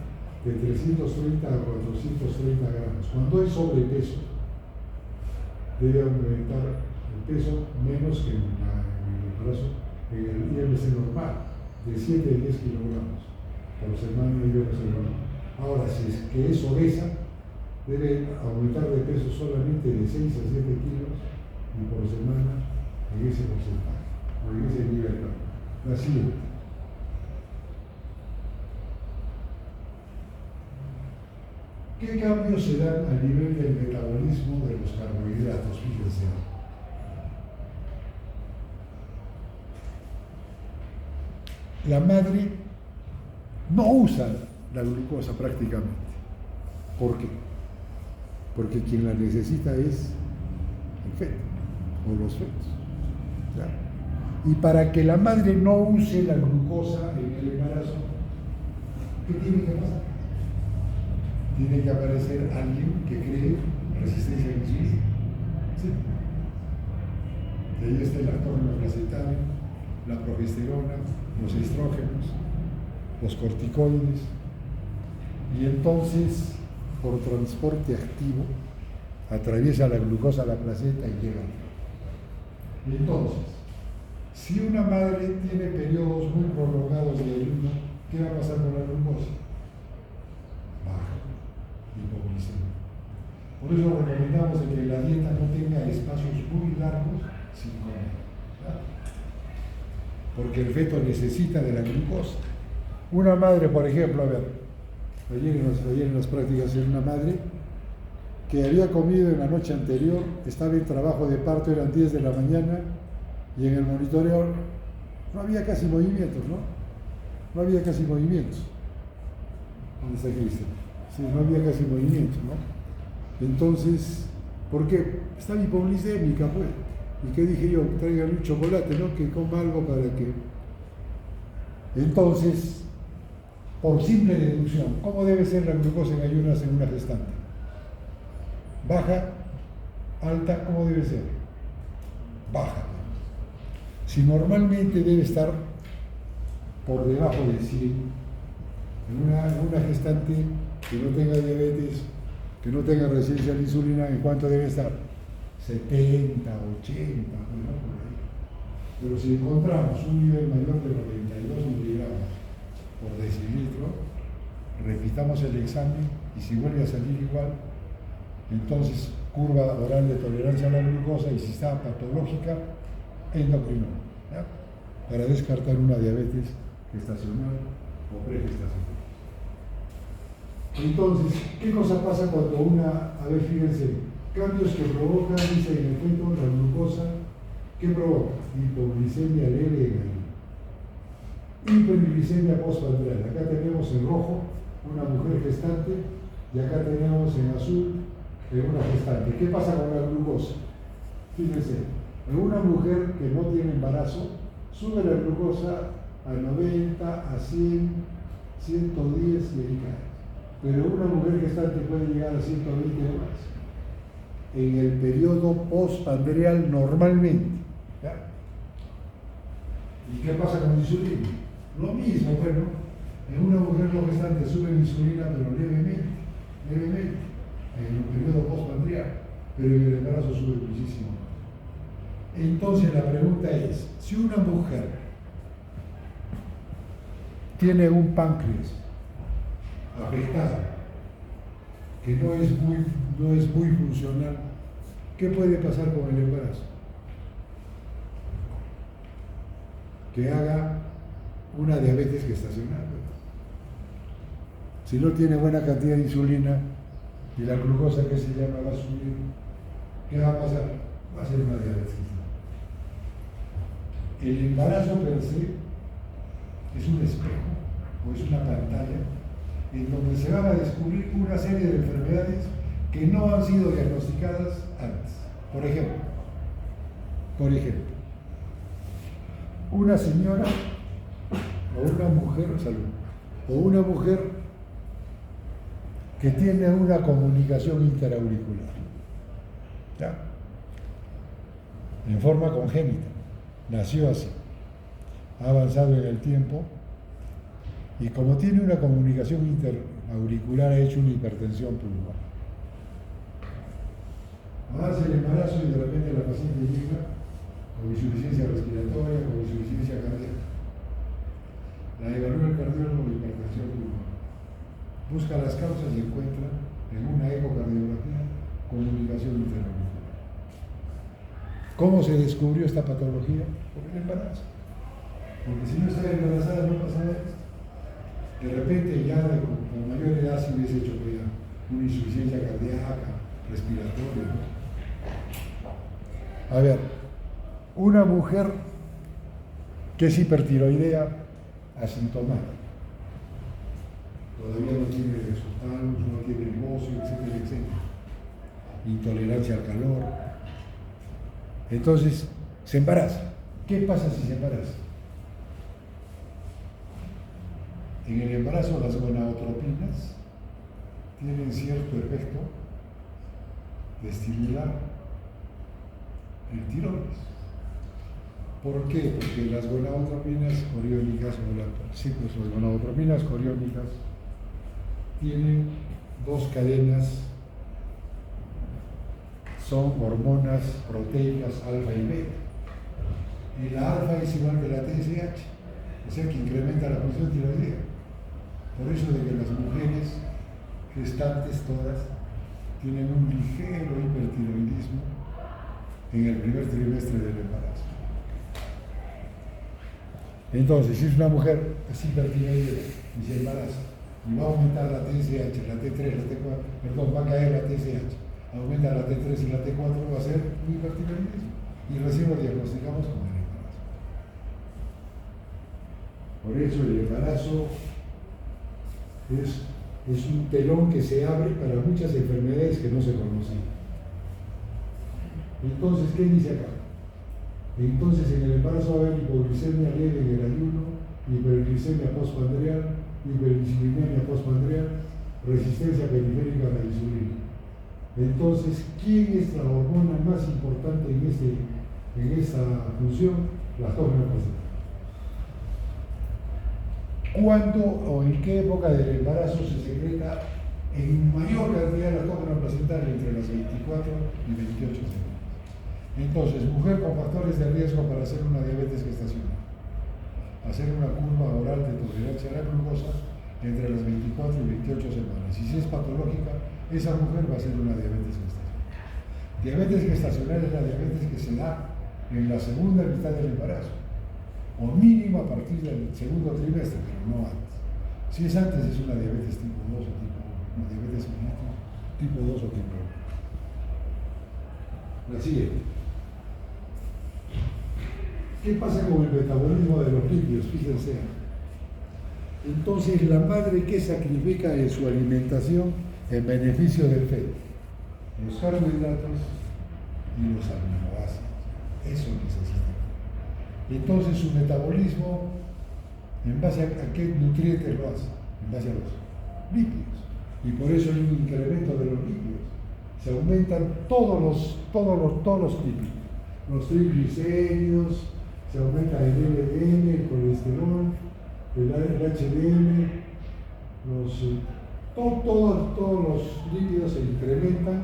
A: de 330 a 430 gramos. Cuando es sobrepeso, debe aumentar el peso menos que en el brazo, en el IMC normal, de 7 a 10 kilogramos por semana y IMC normal. Ahora, si es que es obesa, debe aumentar de peso solamente de 6 a 7 kilos y por semana en ese porcentaje, o en ese nivel. La siguiente. ¿Qué cambios se dan a nivel del metabolismo de los carbohidratos? Fíjense. La madre no usa la glucosa prácticamente. ¿Por qué? Porque quien la necesita es el feto o los fetos. ¿Ya? Y para que la madre no use la glucosa en el embarazo, ¿qué tiene que pasar? Tiene que aparecer alguien que cree resistencia a la insulina. ¿Sí? De ahí está el actor placentario, la progesterona, los estrógenos, los corticoides, y entonces por transporte activo atraviesa la glucosa a la placenta y llega. Y entonces, si una madre tiene periodos muy prolongados de ayuno, ¿qué va a pasar con la glucosa? Baja, hipoglicemia. Por eso recomendamos que la dieta no tenga espacios muy largos sin comer, ¿verdad? Porque el feto necesita de la glucosa. Una madre, por ejemplo, a ver, ayer en las prácticas era una madre que había comido en la noche anterior, estaba en trabajo de parto, eran 10 de la mañana, y en el monitoreo no había casi movimientos, ¿no? No había casi movimientos. ¿Dónde está Cristian? Sí, no había casi movimientos, ¿no? Entonces, ¿por qué? Estaba hipoglicémica, pues. ¿Y qué dije yo? Tráigale un chocolate, ¿no? Que coma algo para que... Entonces, por simple deducción, ¿cómo debe ser la glucosa en ayunas en una gestante? Baja, alta, ¿cómo debe ser? Baja. Si normalmente debe estar por debajo de 100, en una gestante que no tenga diabetes, que no tenga resistencia a la insulina, ¿en cuánto debe estar? 70, 80, ¿no? Pero si encontramos un nivel mayor de 92 miligramos por decilitro, repitamos el examen y si vuelve a salir igual, entonces curva oral de tolerancia a la glucosa, y si está patológica, endocrinólogo, ¿ya? Para descartar una diabetes gestacional o pregestacional. Entonces, ¿qué cosa pasa cuando a ver, fíjense, cambios que provocan, dice en el feto, la glucosa, ¿qué provoca? Hipoglicemia leve en ayuno. Hiperglicemia postprandial. Acá tenemos en rojo una mujer gestante y acá tenemos en azul una gestante. ¿Qué pasa con la glucosa? Fíjense, en una mujer que no tiene embarazo, sube la glucosa a 90, a 100, 110 y ahí cae. Pero una mujer gestante puede llegar a 120 o más en el periodo postpandreal normalmente. ¿Ya? ¿Y qué pasa con la insulina? Lo mismo, bueno, en una mujer no gestante sube la insulina, pero levemente, en el periodo postpandreal, pero en el embarazo sube muchísimo. Entonces la pregunta es, si una mujer tiene un páncreas afectado, que no es muy funcional, ¿qué puede pasar con el embarazo? Que haga una diabetes gestacional. Si no tiene buena cantidad de insulina y la glucosa que se llama va a subir, ¿qué va a pasar? Va a ser una diabetes gestacional. El embarazo per se es un espejo o es una pantalla en donde se van a descubrir una serie de enfermedades que no han sido diagnosticadas antes. Por ejemplo, una señora o una mujer, o una mujer que tiene una comunicación interauricular, ¿ya? En forma congénita, nació así, ha avanzado en el tiempo y como tiene una comunicación interauricular ha hecho una hipertensión pulmonar. Avanza el embarazo y de repente la paciente llega con insuficiencia respiratoria, con insuficiencia cardíaca. La evalúa el cardiólogo de hipertensión pulmonar. Busca las causas y encuentra en una ecocardiografía comunicación interauricular. ¿Cómo se descubrió esta patología? Por el embarazo. Porque si no está embarazada no pasa nada. De repente ya con mayor edad se hubiese hecho una insuficiencia cardíaca, respiratoria, ¿no? A ver, una mujer que es hipertiroidea asintomática, todavía no tiene resultados, no tiene negocio, etcétera, etcétera, intolerancia al calor, entonces se embaraza. ¿Qué pasa si se embaraza? En el embarazo las gonadotropinas tienen cierto efecto de estimular el tiroides. ¿Por qué? Porque las gonadotropinas coriónicas o las gonadotropinas coriónicas tienen dos cadenas, son hormonas proteicas alfa y beta. Y la alfa es igual que la TSH, o sea que incrementa la función tiroidea. Por eso de que las mujeres gestantes todas tienen un ligero hipertiroidismo en el primer trimestre del embarazo. Entonces, si es una mujer es hipertiroidea y se embaraza, y va a aumentar la TSH, la T3, la T4, perdón, va a caer la TSH, aumenta la T3 y la T4, va a ser un hipertiroidismo. Y recién lo diagnosticamos como el embarazo. Por eso el embarazo es un telón que se abre para muchas enfermedades que no se conocían. Entonces, ¿qué dice acá? Entonces en el embarazo va a haber hipoglicemia leve en el ayuno, hiperglicemia postpandreal, hiperinsulinemia postpandreal, resistencia periférica a la insulina. Entonces, ¿quién es la hormona más importante en esta función? La placenta. ¿Cuándo o en qué época del embarazo se secreta en mayor cantidad la tóxina placental? Entre las 24 y 28 semanas. Entonces, mujer con factores de riesgo para hacer una diabetes gestacional, hacer una curva oral de tolerancia a la glucosa entre las 24 y 28 semanas. Y si es patológica, esa mujer va a ser una diabetes gestacional. Diabetes gestacional es la diabetes que se da en la segunda mitad del embarazo, o mínimo a partir del segundo trimestre, pero no antes. Si es antes, es una diabetes tipo 2 o tipo 1, una diabetes mellitus tipo 2 o tipo 1. La siguiente. ¿Qué pasa con el metabolismo de los lípidos? Fíjense. Entonces, la madre, ¿qué sacrifica en su alimentación en beneficio del feto? Los carbohidratos y los aminoácidos. Eso necesita. Entonces, su metabolismo, ¿en base a qué nutrientes lo hace? en base a los lípidos. Y por eso hay un incremento de los lípidos. Se aumentan todos los lípidos. Los triglicéridos, se aumenta el LDL, el colesterol, el HDL, todos los lípidos se incrementan,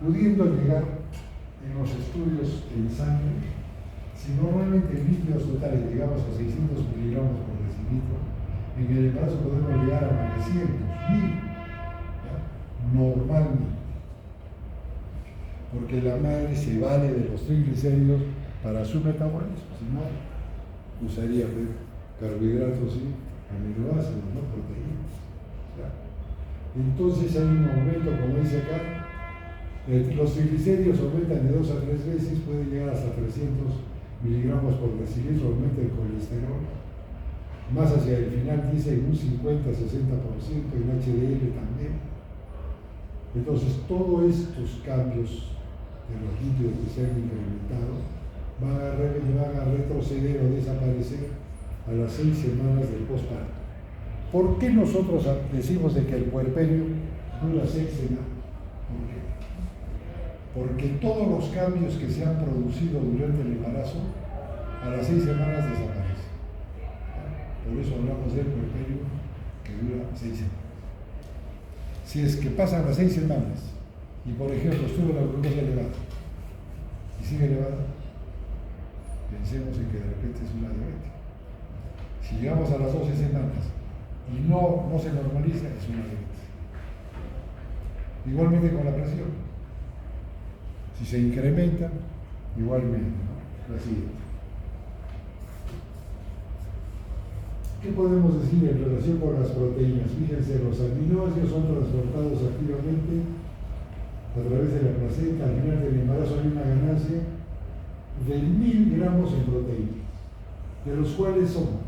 A: pudiendo llegar en los estudios en sangre. Si normalmente en lípidos totales llegamos a 600 miligramos por decilitro, en el embarazo podemos llegar a 900, 1000, normalmente. Porque la madre se vale de los triglicéridos para su metabolismo, si no, usaría carbohidratos y aminoácidos, no proteínas. Entonces hay un aumento, como dice acá, los triglicéridos aumentan de 2 a 3 veces, puede llegar hasta 300 miligramos por decilitro, aumenta el colesterol, más hacia el final dice un 50-60%, el HDL también. Entonces todos estos cambios de los lípidos que se han incrementado van a retroceder o desaparecer a las 6 semanas del posparto. ¿Por qué nosotros decimos de que el puerperio dura 6 semanas? ¿Por qué? Porque todos los cambios que se han producido durante el embarazo a las 6 semanas desaparecen. Por eso hablamos del puerperio que dura 6 semanas. Si es que pasan las 6 semanas y, por ejemplo, estuvo la glucosa elevada y sigue elevada, pensemos en que de repente es una diabetes. Si llegamos a las 12 semanas y no se normaliza, es una diabetes. Igualmente con la presión. Si se incrementa, igualmente, ¿no? La siguiente. ¿Qué podemos decir en relación con las proteínas? Fíjense, los aminoácidos son transportados activamente a través de la placenta. Al final del embarazo hay una ganancia de 1000 gramos en proteínas, de los cuales son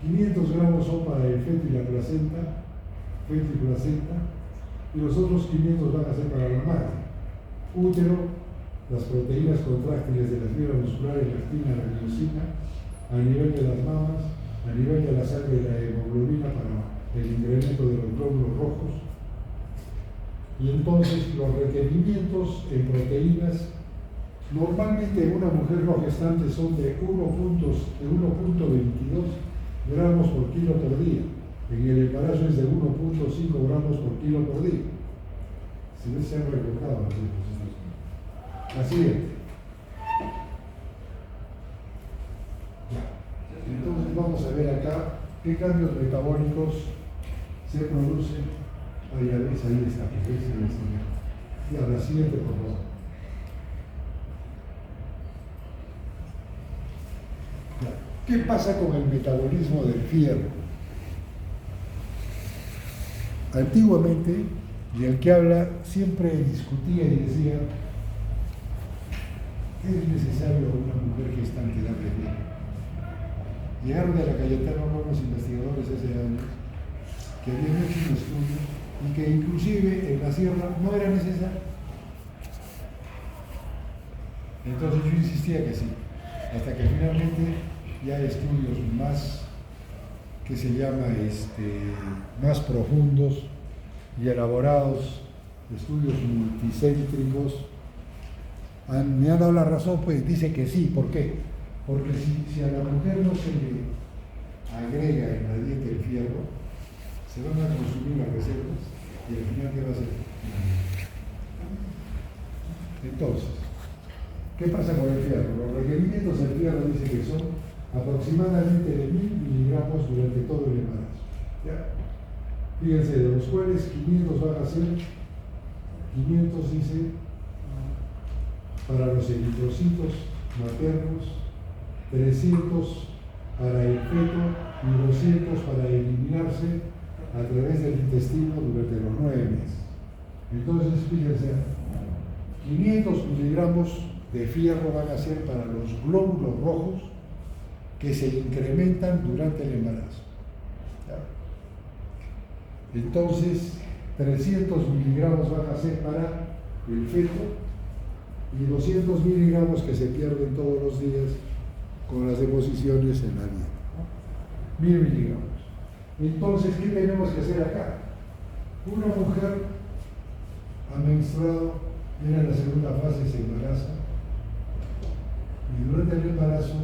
A: 500 gramos son para el feto y la placenta, y los otros 500 van a ser para la madre. Útero, las proteínas contráctiles de las fibras musculares, la actina, la miosina, a nivel de las mamas, a nivel de la sangre, la hemoglobina para el incremento de los glóbulos rojos. Y entonces los requerimientos en proteínas, normalmente en una mujer no gestante son de 1.22 gramos por kilo por día. En el embarazo es de 1.5 gramos por kilo por día. Si no se han recordado las diapositivas. La siguiente. Entonces vamos a ver acá qué cambios metabólicos se producen. Ahí está, y a la siguiente, por favor. ¿Qué pasa con el metabolismo del fierro? Antiguamente, y el que habla siempre discutía y decía: ¿es necesario a una mujer gestante darle fierro? Llegaron de la Cayetano unos investigadores hace años que habían hecho un estudio y que inclusive en la sierra no era necesario. Entonces yo insistía que sí, hasta que finalmente ya hay estudios más que se llama más profundos y elaborados, estudios multicéntricos, me han dado la razón, pues dice que sí. ¿Por qué? Porque si a la mujer no se le agrega en la dieta el fierro, se van a consumir las reservas y al final ¿qué va a hacer? Entonces, ¿qué pasa con el fierro? Los requerimientos del fierro dice que son aproximadamente de 1000 miligramos durante todo el embarazo. ¿Ya? Fíjense, de los cuales 500 van a ser, 500 dice, para los eritrocitos maternos, 300 para el feto y 200 para eliminarse a través del intestino durante los 9 meses. Entonces, fíjense, 500 miligramos de fierro van a ser para los glóbulos rojos que se incrementan durante el embarazo. ¿Ya? Entonces, 300 miligramos van a ser para el feto y 200 miligramos que se pierden todos los días con las deposiciones en la dieta. 1000 miligramos. Entonces, ¿qué tenemos que hacer acá? Una mujer ha menstruado, era la segunda fase, se embaraza, y durante el embarazo,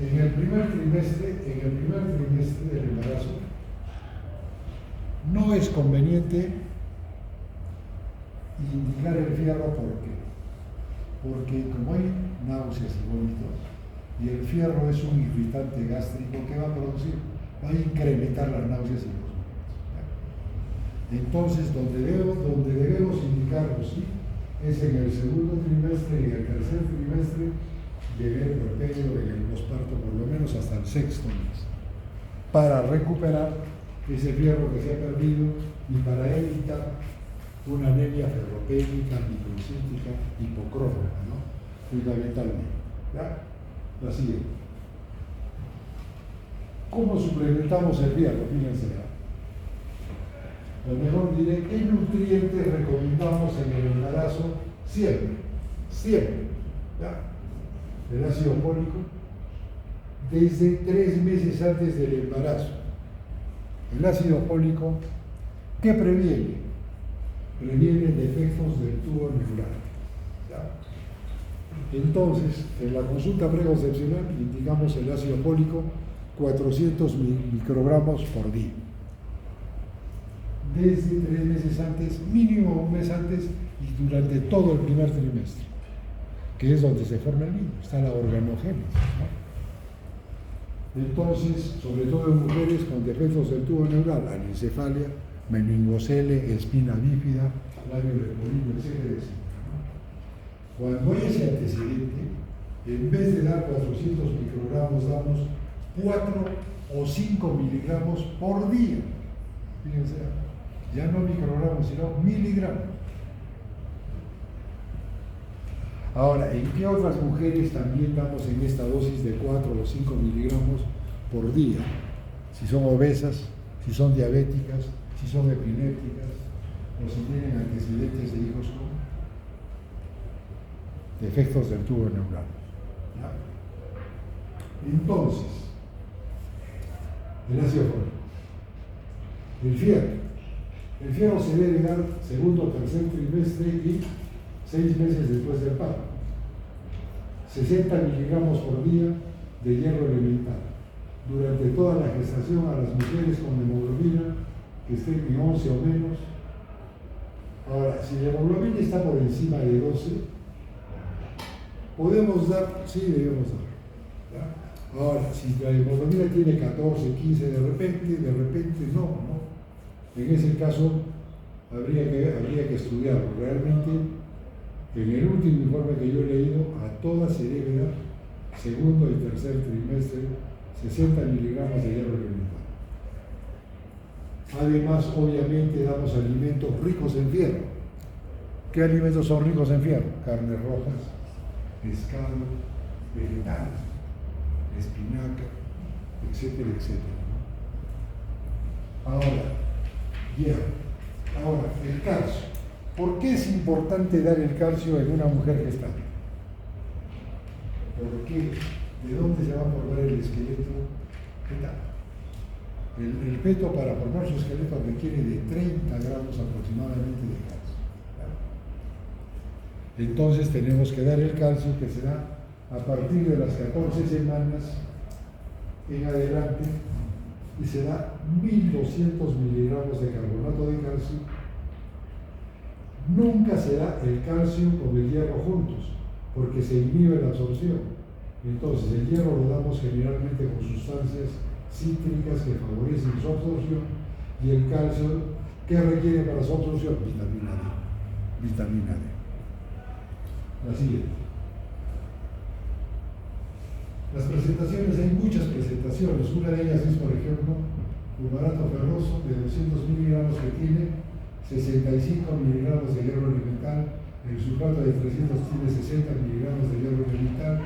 A: en el primer trimestre del embarazo, no es conveniente indicar el fierro. ¿Por qué? Porque como hay náuseas y vómitos, y el fierro es un irritante gástrico que va a producir, va a incrementar las náuseas y los vómitos. Entonces, donde debemos indicarlo, sí, es en el segundo trimestre y en el tercer trimestre del puerperio, en el posparto, por lo menos hasta el sexto mes, para recuperar ese fierro que se ha perdido y para evitar una anemia ferropénica, microcítica, hipocrónica, ¿no? Fundamentalmente. ¿Ya? La siguiente. ¿Cómo suplementamos el fierro? Fíjense. O mejor diré, ¿qué nutrientes recomendamos en el embarazo? Siempre. ¿Ya? El ácido fólico, desde 3 meses antes del embarazo. El ácido fólico, ¿qué previene? Previene defectos del tubo neural. ¿Ya? Entonces, en la consulta preconcepcional indicamos el ácido fólico 400 microgramos por día. Desde 3 meses antes, mínimo 1 mes antes, y durante todo el primer trimestre, que es donde se forma el niño, está la organogénesis, ¿no? Entonces, sobre todo en mujeres con defectos del tubo neural, anencefalia, meningocele, espina bífida, labio leporino, etc. Cuando hay ese antecedente, en vez de dar 400 microgramos, damos 4 o 5 miligramos por día. Fíjense, ya no microgramos, sino miligramos. Ahora, ¿en qué otras mujeres también damos en esta dosis de 4 o 5 miligramos por día? Si son obesas, si son diabéticas, si son epilépticas, o si tienen antecedentes de hijos con defectos del tubo neural. ¿Ya? Entonces, el ácido fólico. El fierro. El fierro se debe dar segundo o tercer trimestre y 6 meses después del parto. 60 miligramos por día de hierro elemental. Durante toda la gestación a las mujeres con hemoglobina que estén en 11 o menos. Ahora, si la hemoglobina está por encima de 12, podemos dar, sí debemos dar. ¿Ya? Ahora, si la hemoglobina tiene 14, 15, de repente no. En ese caso, habría que estudiarlo. Realmente, en el último informe que yo he leído, a todas se debe dar, segundo y tercer trimestre, 60 miligramos de hierro elemental. Además, obviamente, damos alimentos ricos en fierro. ¿Qué alimentos son ricos en fierro? Carnes rojas, pescado, vegetales, espinaca, etcétera. Ahora, el calcio. ¿Por qué es importante dar el calcio en una mujer gestante? Porque ¿de dónde se va a formar el esqueleto fetal? El feto, para formar su esqueleto, requiere de 30 gramos aproximadamente de calcio. Entonces tenemos que dar el calcio, que será a partir de las 14 semanas en adelante, y será 1200 miligramos de carbonato de calcio. Nunca será el calcio con el hierro juntos, porque se inhibe la absorción. Entonces el hierro lo damos generalmente con sustancias cítricas que favorecen su absorción, y el calcio, ¿qué requiere para su absorción? Vitamina D. La siguiente. Las presentaciones, hay muchas presentaciones. Una de ellas es, por ejemplo, fumarato ferroso de 200 miligramos que tiene 65 miligramos de hierro elemental, el sulfato de 300 tiene 60 miligramos de hierro elemental,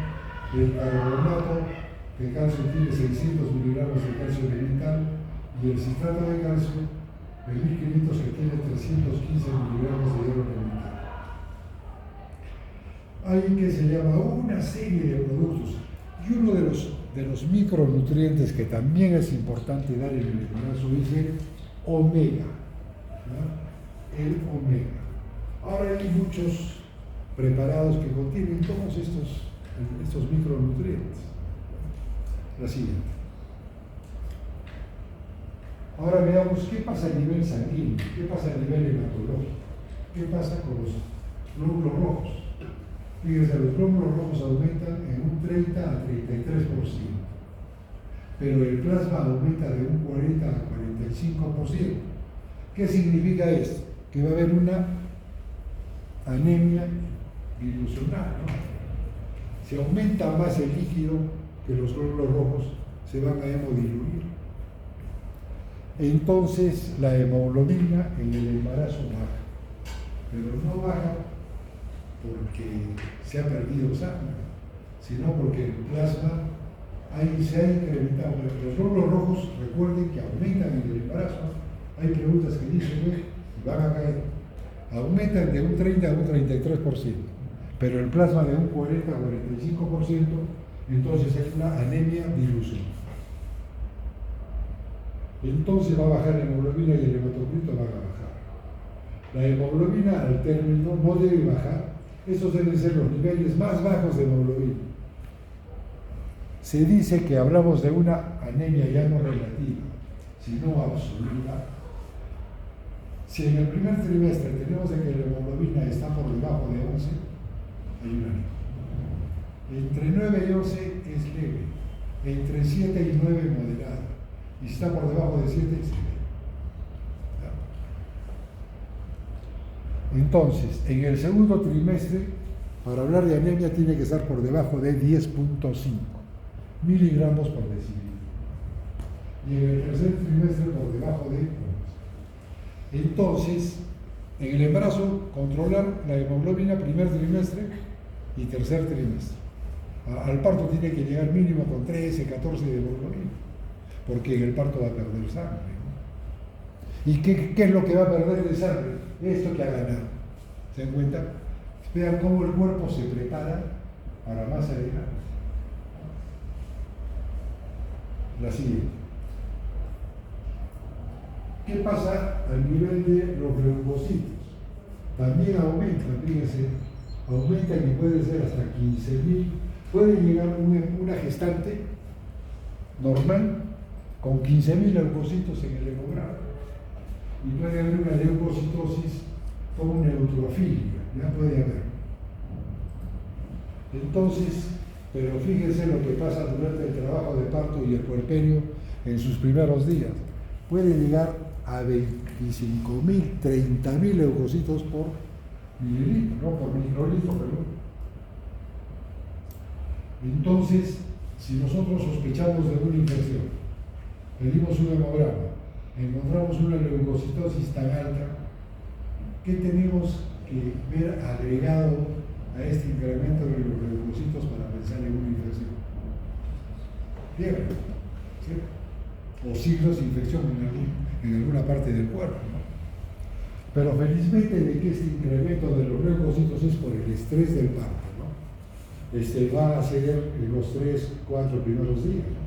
A: el carbonato de calcio tiene 600 miligramos de calcio elemental, y el citrato de calcio, el 1500, que tiene 315 miligramos de hierro elemental. Hay que se llama una serie de productos, y uno de los de los micronutrientes que también es importante dar en el embarazo es el omega, ¿no? El omega. Ahora hay muchos preparados que contienen todos estos micronutrientes. La siguiente. Ahora veamos qué pasa a nivel sanguíneo, qué pasa a nivel hematológico, qué pasa con los glóbulos rojos. Fíjense, los glóbulos rojos aumentan en un 30 a 33%, pero el plasma aumenta de un 40 a 45%. ¿Qué significa esto? Que va a haber una anemia dilucional, ¿no? Si aumenta más el líquido que los glóbulos rojos, se van a hemodiluir. Entonces la hemoglobina en el embarazo baja, pero no baja porque se ha perdido sangre, sino porque el plasma se ha incrementado. Los glóbulos rojos, recuerden que aumentan en el embarazo. Hay preguntas que dicen, van a caer. Aumentan de un 30 a un 33%, pero el plasma de un 40 a 45%, entonces es una anemia dilucional. Entonces va a bajar la hemoglobina y el hematocrito van a bajar. La hemoglobina al término no debe bajar. Estos deben ser los niveles más bajos de hemoglobina. Se dice que hablamos de una anemia ya no relativa, sino absoluta. Si en el primer trimestre tenemos de que la hemoglobina está por debajo de 11, hay una anemia. Entre 9 y 11 es leve, entre 7 y 9 moderada. Y si está por debajo de 7, es leve. Entonces, en el segundo trimestre, para hablar de anemia, tiene que estar por debajo de 10.5 miligramos por decilitro. Y en el tercer trimestre, por debajo de 11. Entonces, en el embarazo, controlar la hemoglobina primer trimestre y tercer trimestre. Al parto tiene que llegar mínimo con 13, 14 de hemoglobina, porque en el parto va a perder sangre, ¿no? ¿Y qué es lo que va a perder de sangre? Esto que ha ganado. ¿Se dan cuenta? Vean cómo el cuerpo se prepara para más adelante. La siguiente. ¿Qué pasa al nivel de los leucocitos? También aumenta, fíjense, aumenta y puede ser hasta 15.000. Puede llegar una gestante normal con 15.000 leucocitos en el hemograma. Y puede haber una leucocitosis con neutrofilia, ya puede haber. Entonces, pero fíjense lo que pasa durante el trabajo de parto y el puerperio en sus primeros días. Puede llegar a 25.000, 30.000 leucocitos por mililitro, no por microlitro, perdón. Entonces, si nosotros sospechamos de una infección, pedimos un hemograma, encontramos una leucocitosis tan alta, ¿qué tenemos que ver agregado a este incremento de los leucocitos para pensar en una infección? Fiebre, ¿sí? O signos de infección en alguna parte del cuerpo, ¿no? Pero felizmente de que este incremento de los leucocitos es por el estrés del parto, ¿no? Va a ser en los 3, 4 primeros días, ¿no?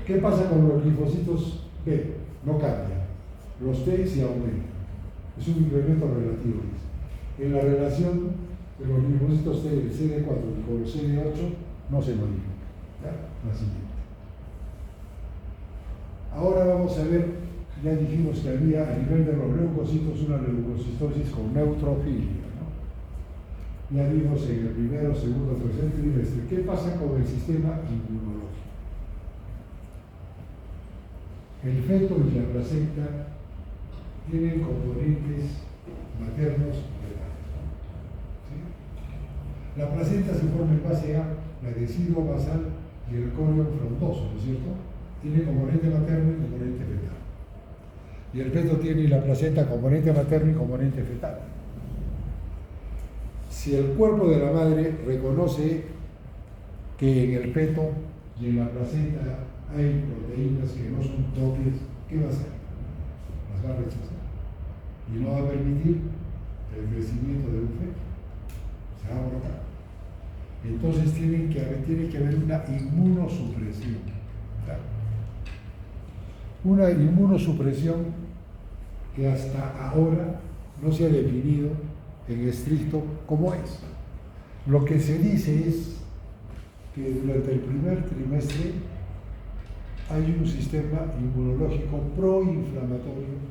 A: ¿Qué pasa con los linfocitos B? No cambia. Los T sí aumentan. Es un incremento relativo. En la relación de los linfocitos T del CD4 con los CD8 no se modifica. La siguiente. Ahora vamos a ver, ya dijimos que había a nivel de los leucocitos una leucocitosis con neutrofilia, ¿no? Ya vimos en el primero, segundo, tercer trimestre. ¿Qué pasa con el sistema inmunológico? El feto y la placenta tienen componentes maternos fetales, ¿sí? La placenta se forma en base a la deciduo basal y el corion frondoso, ¿no es cierto? Tiene componente materno y componente fetal. Y el feto tiene la placenta componente materno y componente fetal. Si el cuerpo de la madre reconoce que en el feto y en la placenta hay proteínas que no son dobles, ¿qué va a hacer? Las va a rechazar. Y no va a permitir el crecimiento de un feto. Se va a abortar.
C: Entonces tiene que haber una inmunosupresión. ¿Claro? Una inmunosupresión que hasta ahora no se ha definido en estricto cómo es. Lo que se dice es que durante el primer trimestre hay un sistema inmunológico proinflamatorio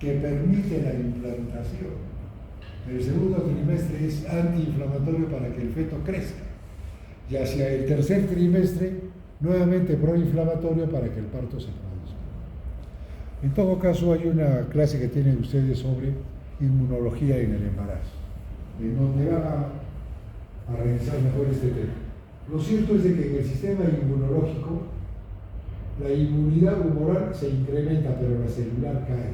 C: que permite la implantación. El segundo trimestre es antiinflamatorio para que el feto crezca. Y hacia el tercer trimestre, nuevamente proinflamatorio para que el parto se produzca. En todo caso, hay una clase que tienen ustedes sobre inmunología en el embarazo, en donde van a revisar mejor este tema. Lo cierto es de que en el sistema inmunológico la inmunidad humoral se incrementa, pero la celular cae.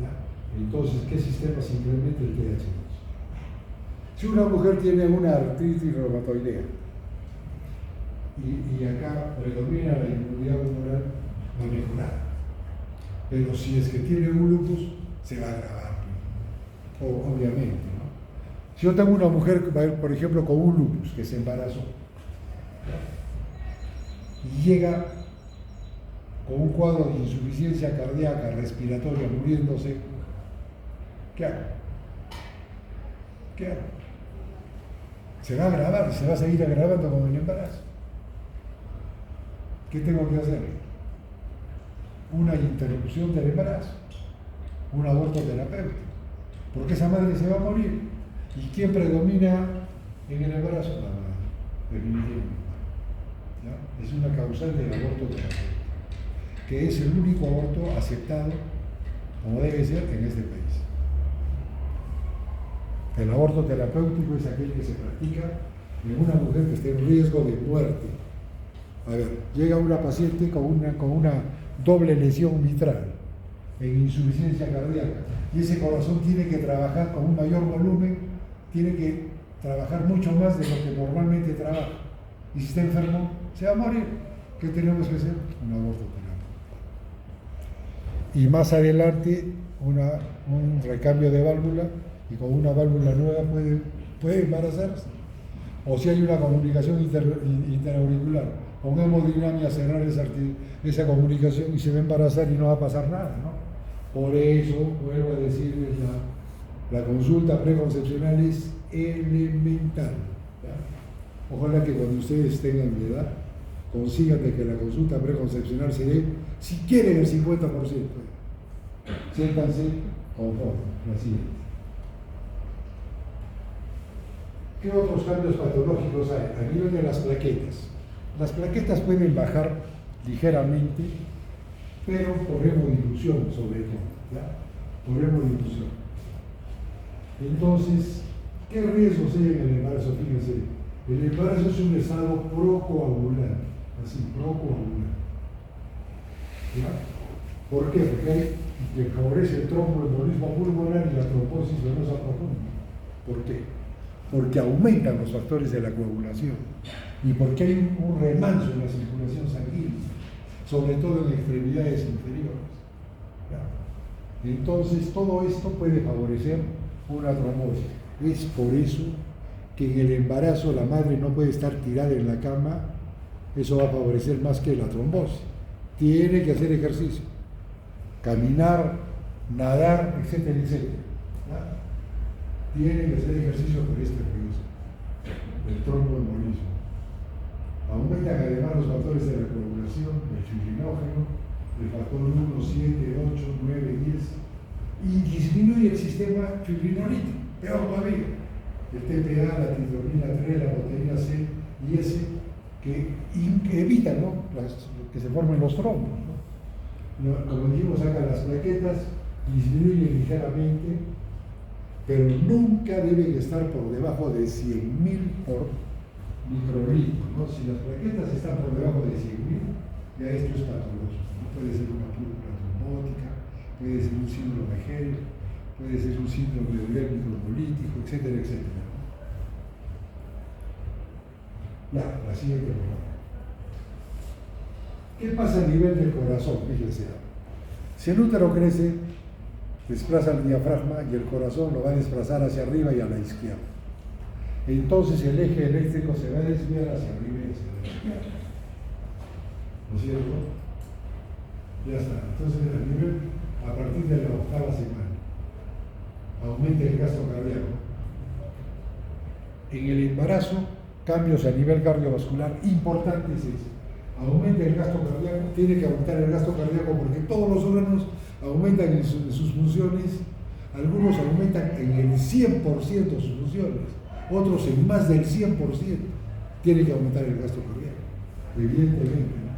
C: ¿Ya? Entonces, ¿qué sistema se incrementa? El TH2. Si una mujer tiene una artritis reumatoidea y acá predomina la inmunidad humoral, va a mejorar. Pero si es que tiene un lupus, se va a agravar. Obviamente, ¿no? Si yo tengo una mujer, por ejemplo, con un lupus que se embarazó y llega con un cuadro de insuficiencia cardíaca, respiratoria, muriéndose, ¿qué hago? Se va a agravar, se va a seguir agravando con el embarazo. ¿Qué tengo que hacer? Una interrupción del embarazo, un aborto terapéutico, porque esa madre se va a morir. ¿Y quién predomina en el embarazo? La madre, definitivamente. ¿Ya? Es una causal del aborto terapéutico, que es el único aborto aceptado como debe ser en este país. El aborto terapéutico es aquel que se practica en una mujer que esté en riesgo de muerte. A ver, llega una paciente con una doble lesión mitral, en insuficiencia cardíaca, y ese corazón tiene que trabajar con un mayor volumen, tiene que trabajar mucho más de lo que normalmente trabaja. Y si está enfermo, se va a morir. ¿Qué tenemos que hacer? Un aborto terapéutico. Y más adelante, un recambio de válvula, y con una válvula nueva puede embarazarse. O si hay una comunicación interauricular, con hemodinamia, cerrar esa comunicación y se va a embarazar y no va a pasar nada, ¿no? Por eso, vuelvo a decirles, la consulta preconcepcional es elemental. ¿Ya? Ojalá que cuando ustedes tengan mi edad, consigan de que la consulta preconcepcional se dé, si quieren, el 50%. Siéntanse conforme, la siguiente. ¿Qué otros cambios patológicos hay? A nivel de las plaquetas. Las plaquetas pueden bajar ligeramente, pero por hemodilución sobre todo, ¿ya? Por hemodilución. Entonces, ¿qué riesgos hay en el embarazo? Fíjense, el embarazo es un estado procoagulante, así, procoagulante. ¿Ya? ¿Por qué? Porque favorece el tromboembolismo pulmonar y la trombosis venosa profunda. ¿Por qué? Porque aumentan los factores de la coagulación y porque hay un remanso en la circulación sanguínea, sobre todo en extremidades inferiores. ¿Ya? Entonces, todo esto puede favorecer una trombosis. Es por eso que en el embarazo la madre no puede estar tirada en la cama, eso va a favorecer más que la trombosis. Tiene que hacer ejercicio, caminar, nadar, etcétera, etcétera. ¿Ya? Tienen que hacer ejercicio por este riesgo, el tromboembolismo. Aumentan además los factores de la coagulación, el fibrinógeno, el factor 1, 7, 8, 9, 10, y disminuye el sistema fibrinolítico, peor todavía. El TPA, la titronina 3, la proteína C y S, que evitan, ¿no?, que se formen los trombos, ¿no? Como dijimos acá, las plaquetas disminuyen ligeramente, pero nunca deben estar por debajo de 100.000 por microlitro, ¿no? Si las plaquetas están por debajo de 100.000, ya esto es patológico, ¿no? Puede ser una púrpura trombótica, puede ser un síndrome de Gell, puede ser un síndrome de uremio micropolítico, etcétera, etcétera. Ya, la siguiente pregunta. ¿Qué pasa a nivel del corazón? Fíjense. Si el útero crece, desplaza el diafragma y el corazón lo va a desplazar hacia arriba y a la izquierda. entonces el eje eléctrico se va a desviar hacia arriba y hacia la izquierda. ¿No es cierto? Ya está. Entonces el nivel a partir de la octava semana aumenta el gasto cardíaco. En el embarazo, cambios a nivel cardiovascular importantes es aumenta el gasto cardíaco, tiene que aumentar el gasto cardíaco porque todos los órganos aumentan en sus funciones, algunos aumentan en el 100% sus funciones, otros en más del 100%, tiene que aumentar el gasto cardíaco, evidentemente, ¿no?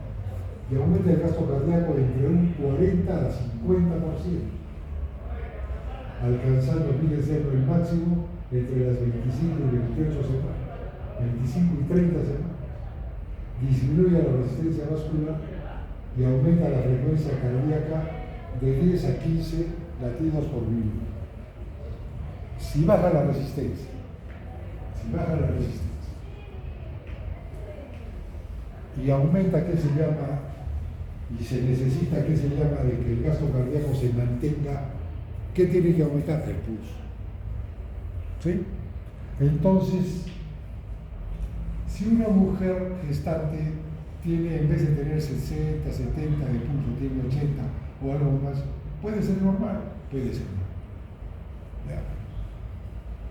C: Y aumenta el gasto cardíaco entre un 40 a 50%, alcanzando, fíjense, el máximo entre las 25 y 28 semanas, 25 y 30 semanas. Disminuye la resistencia vascular y aumenta la frecuencia cardíaca de 10 a 15 latidos por minuto. Si baja la resistencia, y aumenta, ¿qué se llama? Y se necesita, ¿qué se llama? De que el gasto cardíaco se mantenga, ¿qué tiene que aumentar? El pulso. ¿Sí? Entonces, si una mujer gestante tiene, en vez de tener 60, 70 de pulso, tiene 80 o algo más, puede ser normal, puede ser normal. ¿Ya?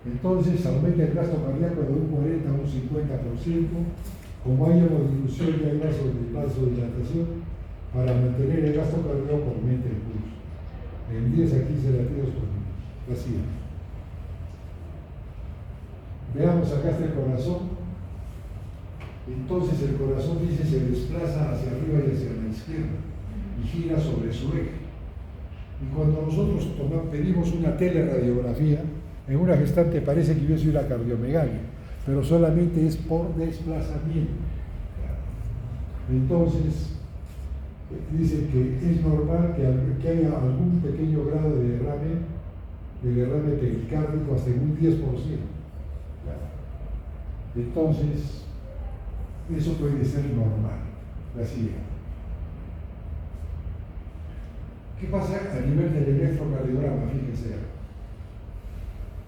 C: Entonces aumenta el gasto cardíaco de un 40 a un 50%, como hay hemodilución y hay vasodilatación, para mantener el gasto cardíaco aumenta el pulso, en 10 a 15 latidos por minuto. Así es. Veamos, acá está el corazón. Entonces el corazón, dice, se desplaza hacia arriba y hacia la izquierda y gira sobre su eje. Y cuando nosotros pedimos una teleradiografía, en una gestante parece que hubiese una cardiomegalia, pero solamente es por desplazamiento. Entonces, dice que es normal que haya algún pequeño grado de derrame pericárdico hasta en un 10%. Entonces, eso puede ser normal, la siguiente. ¿Qué pasa a nivel del electrocardiograma? Fíjense.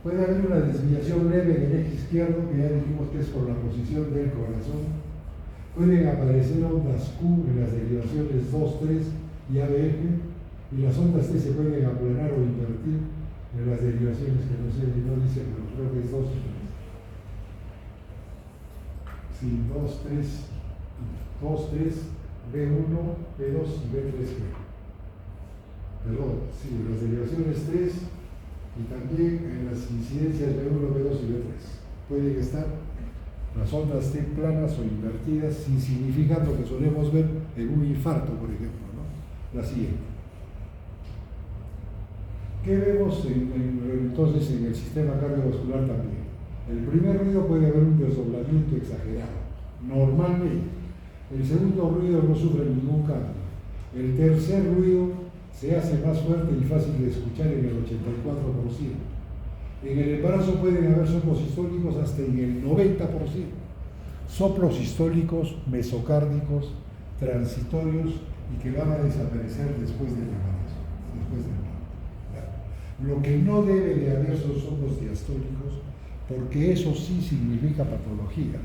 C: Puede haber una desviación leve en el eje izquierdo, que ya dijimos que es por la posición del corazón. Pueden aparecer ondas Q en las derivaciones 2, 3 y ABF, y las ondas T se pueden aplanar o invertir en las derivaciones que no sé, no dice, pero creo que es 2 y 3. Sí, 2, 3, B1, B2 y B3. Perdón, sí, las derivaciones 3 y también en las incidencias B1, B2 y B3. Pueden estar las ondas T planas o invertidas, sin significar lo que solemos ver en un infarto, por ejemplo, ¿no? La siguiente. ¿Qué vemos entonces en el sistema cardiovascular también? El primer ruido puede haber un desdoblamiento exagerado, normalmente. El segundo ruido no sufre ningún cambio. El tercer ruido se hace más fuerte y fácil de escuchar en el 84%. En el embarazo pueden haber soplos sistólicos hasta en el 90%. Soplos sistólicos, mesocárdicos, transitorios y que van a desaparecer después del embarazo. Lo que no debe de haber son soplos diastólicos, porque eso sí significa patología.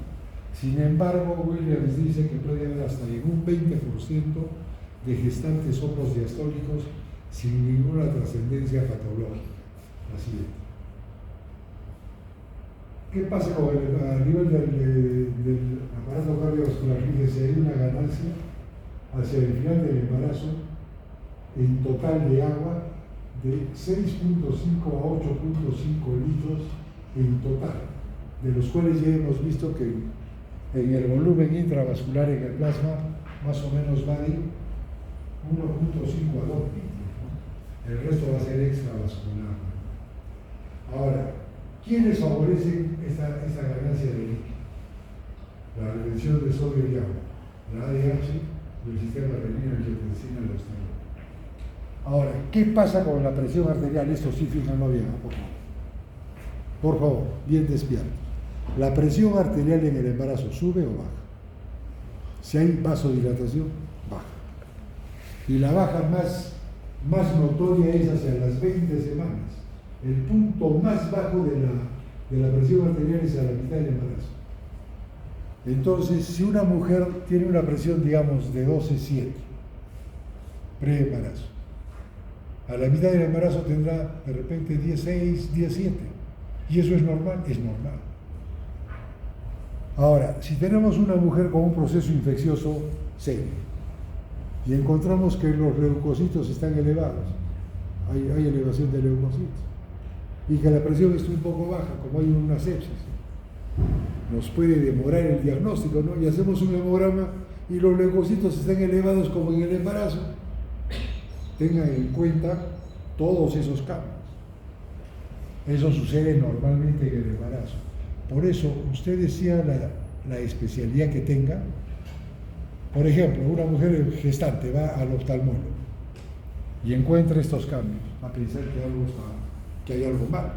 C: Sin embargo, Williams dice que puede haber hasta en un 20% de gestantes soplos diastólicos sin ninguna trascendencia patológica. Así es. ¿Qué pasa a nivel del aparato cardiovascular? Fíjense, hay una ganancia hacia el final del embarazo en total de agua de 6.5 a 8.5 litros en total, de los cuales ya hemos visto que en el volumen intravascular en el plasma más o menos va de 1.5 a 2 litros, ¿no? El resto va a ser extravascular. Ahora, ¿quiénes favorecen esta ganancia de líquido? La retención de sodio y agua, la ADH y el sistema renina-angiotensina en los tiroides. Ahora, ¿qué pasa con la presión arterial? Esto sí, fíjenlo bien, por favor. Por favor, bien despierto. ¿La presión arterial en el embarazo sube o baja? Si hay vasodilatación, baja. Y la baja más notoria es hacia las 20 semanas. El punto más bajo de la presión arterial es a la mitad del embarazo. Entonces, si una mujer tiene una presión, digamos, de 12,7, pre-embarazo, a la mitad del embarazo tendrá de repente 10,6, 10,7. ¿Y eso es normal? Es normal. Ahora, si tenemos una mujer con un proceso infeccioso serio y encontramos que los leucocitos están elevados, hay elevación de leucocitos, y que la presión está un poco baja, como hay una sepsis, nos puede demorar el diagnóstico, ¿no? Y hacemos un hemograma y los leucocitos están elevados como en el embarazo. Tengan en cuenta todos esos cambios. Eso sucede normalmente en el embarazo. Por eso, usted decía la especialidad que tenga. Por ejemplo, una mujer gestante va al oftalmólogo y encuentra estos cambios, va a pensar que hay algo mal.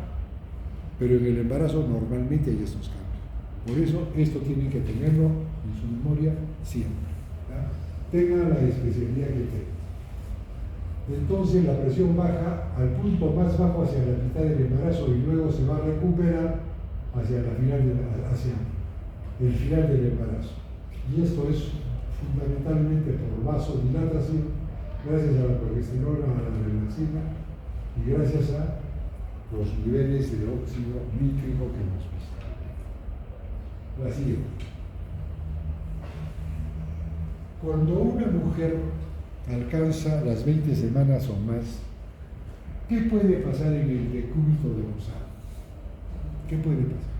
C: Pero en el embarazo normalmente hay estos cambios. Por eso, esto tienen que tenerlo en su memoria siempre, ¿ya? Tenga la especialidad que tenga. Entonces la presión baja al punto más bajo hacia la mitad del embarazo y luego se va a recuperar hacia el final del embarazo. Y esto es fundamentalmente por vasodilatación, gracias a la progesterona, a la relaxina y gracias a los niveles de óxido nítrico que hemos visto. La siguiente. Cuando una mujer alcanza las 20 semanas o más, ¿qué puede pasar en el decúbito dorsal? ¿Qué puede pasar?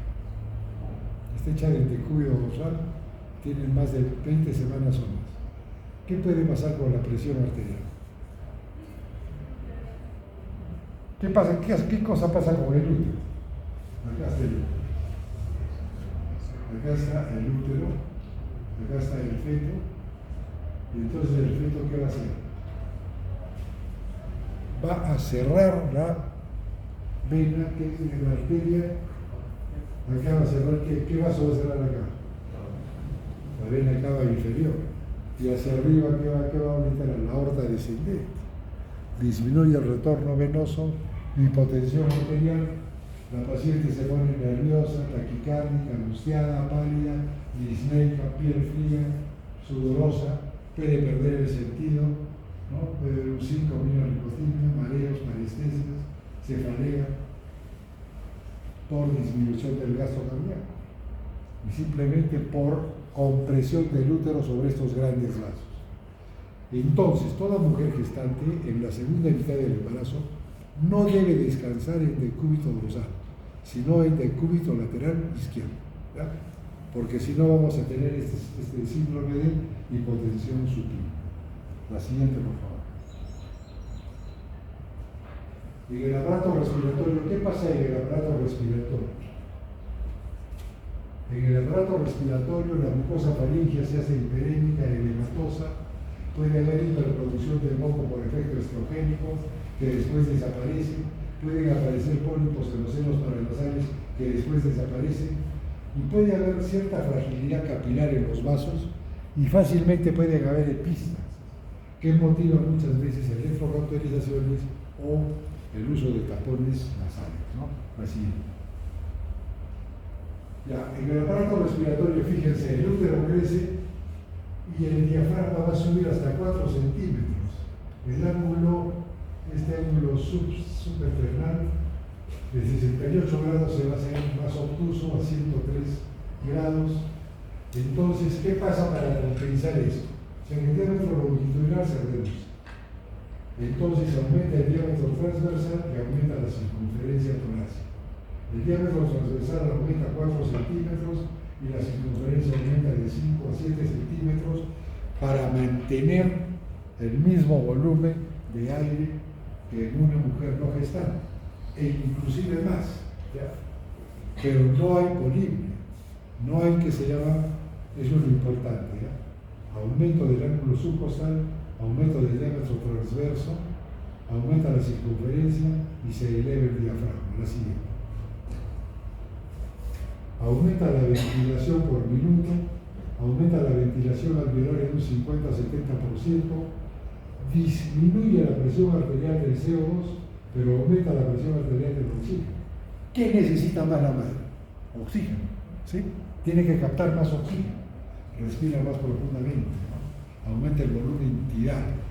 C: Está hecha del decúbito dorsal, tienen más de 20 semanas o más. ¿Qué puede pasar con la presión arterial? ¿Qué pasa? ¿Qué cosa pasa con el útero? Acá está el útero. Acá está el útero, acá está el feto, y entonces el feto ¿qué va a hacer? Va a cerrar la vena, que es la arteria, acá va a cerrar, ¿qué vaso va a cerrar acá? La vena cava inferior, y hacia arriba ¿qué va a aumentar? La aorta descendente, disminuye el retorno venoso, hipotensión arterial. La paciente se pone nerviosa, taquicárdica, angustiada, pálida, disneica, piel fría, sudorosa, puede perder el sentido, ¿no? Puede haber un 5 ricotimia, mareos, parestesias, cefalea, por disminución del gasto cardíaco y simplemente por compresión del útero sobre estos grandes vasos. Entonces, toda mujer gestante en la segunda mitad del embarazo no debe descansar en decúbito dorsal, sino en decúbito lateral izquierdo, ¿ya? Porque si no vamos a tener este síndrome de hipotensión supina. La siguiente, por favor. En el aparato respiratorio, ¿qué pasa en el aparato respiratorio? En el aparato respiratorio la mucosa faríngea se hace hiperémica, edematosa, puede haber hiperproducción de moco por efecto estrogénico, que después desaparecen, pueden aparecer pólipos en los senos paranasales que después desaparecen, y puede haber cierta fragilidad capilar en los vasos, y fácilmente pueden haber epistas, que motivan muchas veces electrocauterizaciones o el uso de tapones nasales, ¿no? Así. Ya, en el aparato respiratorio, fíjense, el útero crece y el diafragma va a subir hasta 4 centímetros. El ángulo, este ángulo superfrenal de 68 grados se va a hacer más obtuso a 103 grados. Entonces, ¿qué pasa para compensar esto? Si el diámetro longitudinal se reduce. Entonces aumenta el diámetro transversal y aumenta la circunferencia torácica. El diámetro transversal aumenta 4 centímetros y la circunferencia aumenta de 5 a 7 centímetros para mantener el mismo volumen de aire que en una mujer no gestante, e inclusive más, ¿ya? Pero no hay polimia, no hay que se llama, eso es lo importante, ¿ya? Aumento del ángulo subcostal, aumento del diámetro transverso, aumenta la circunferencia y se eleva el diafragma. La siguiente. Aumenta la ventilación por minuto, aumenta la ventilación alveolar en un 50 a 70%, disminuye la presión arterial del CO2, pero aumenta la presión arterial del oxígeno. ¿Qué necesita más la madre? oxígeno, ¿sí? Tiene que captar más oxígeno, respira más profundamente, ¿no? Aumenta el volumen diario.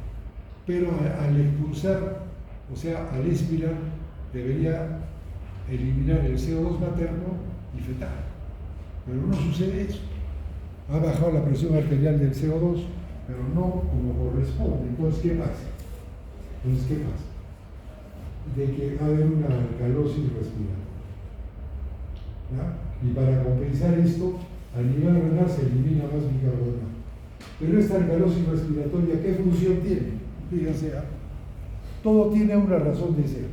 C: Pero al expulsar, o sea, al expirar, debería eliminar el CO2 materno y fetal. Pero no sucede eso. Ha bajado la presión arterial del CO2, pero no como corresponde. Entonces, ¿qué pasa? De que va a haber una alcalosis respiratoria. ¿Ya? Y para compensar esto, a nivel renal se elimina más bicarbonato. Pero esta alcalosis respiratoria, ¿qué función tiene? Fíjense, todo tiene una razón de ser.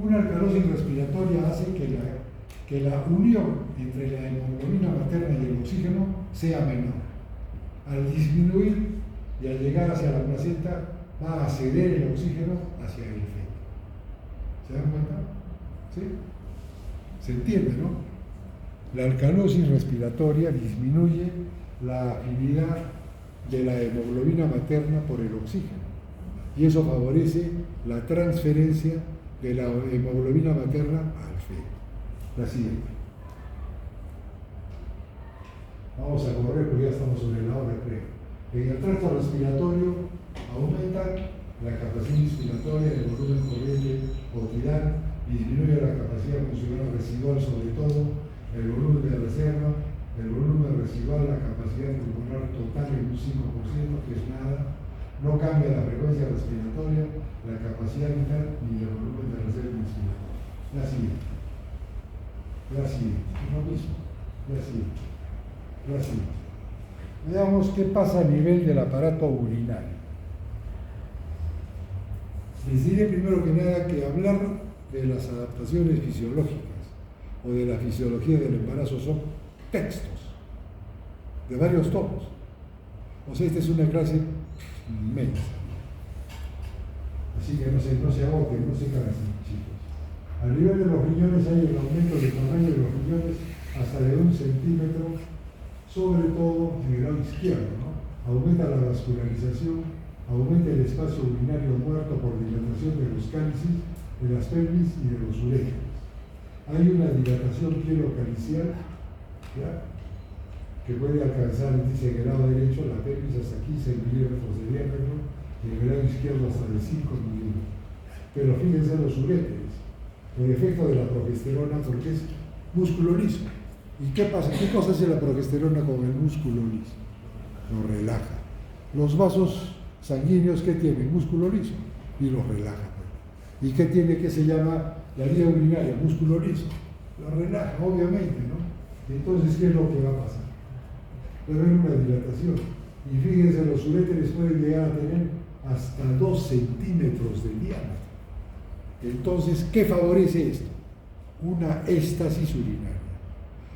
C: Una alcalosis respiratoria hace que la unión entre la hemoglobina materna y el oxígeno sea menor. Al disminuir y al llegar hacia la placenta, va a ceder el oxígeno hacia el feto. ¿Se dan cuenta? ¿Sí? ¿Se entiende, no? La alcalosis respiratoria disminuye la afinidad de la hemoglobina materna por el oxígeno y eso favorece la transferencia de la hemoglobina materna al feto. La siguiente. Vamos a correr porque ya estamos sobre la hora, creo. En el tracto respiratorio aumenta la capacidad inspiratoria, el volumen corriente ocular, disminuye la capacidad funcional residual, sobre todo el volumen de reserva, el volumen residual, la capacidad pulmonar total en un 5%, que es nada, no cambia la frecuencia respiratoria, la capacidad vital ni el volumen de reserva inspiratoria. La siguiente, es lo mismo, la siguiente. Veamos qué pasa a nivel del aparato urinario. Les diré primero que nada que hablar de las adaptaciones fisiológicas o de la fisiología del embarazo son textos de varios tomos. O sea, esta es una clase inmensa. Así que no se agoten, no se cansen, chicos. A nivel de los riñones hay el aumento del tamaño de los riñones hasta de 1 centímetro, sobre todo en el lado izquierdo, ¿no? Aumenta la vascularización, aumenta el espacio urinario muerto por dilatación de los cálices, de las pelvis y de los uréteres. Hay una dilatación pielocalicial, ¿ya?, que puede alcanzar, dice, en el lado derecho, la pelvis hasta 15 milímetros de diámetro, y en el lado izquierdo hasta de 5 milímetros. Pero fíjense en los uréteres, por efecto de la progesterona, porque es músculo liso. ¿Y qué pasa? ¿Qué cosa hace la progesterona con el músculo liso? Lo relaja. Los vasos sanguíneos, ¿qué tienen? Músculo liso, y lo relaja. ¿Y qué tiene, que se llama la vía urinaria? Músculo liso. Lo relaja, obviamente, ¿no? Entonces, ¿qué es lo que va a pasar? Va a haber una dilatación. Y fíjense, los uréteres pueden llegar a tener hasta 2 centímetros de diámetro. Entonces, ¿qué favorece esto? Una éstasis urinaria.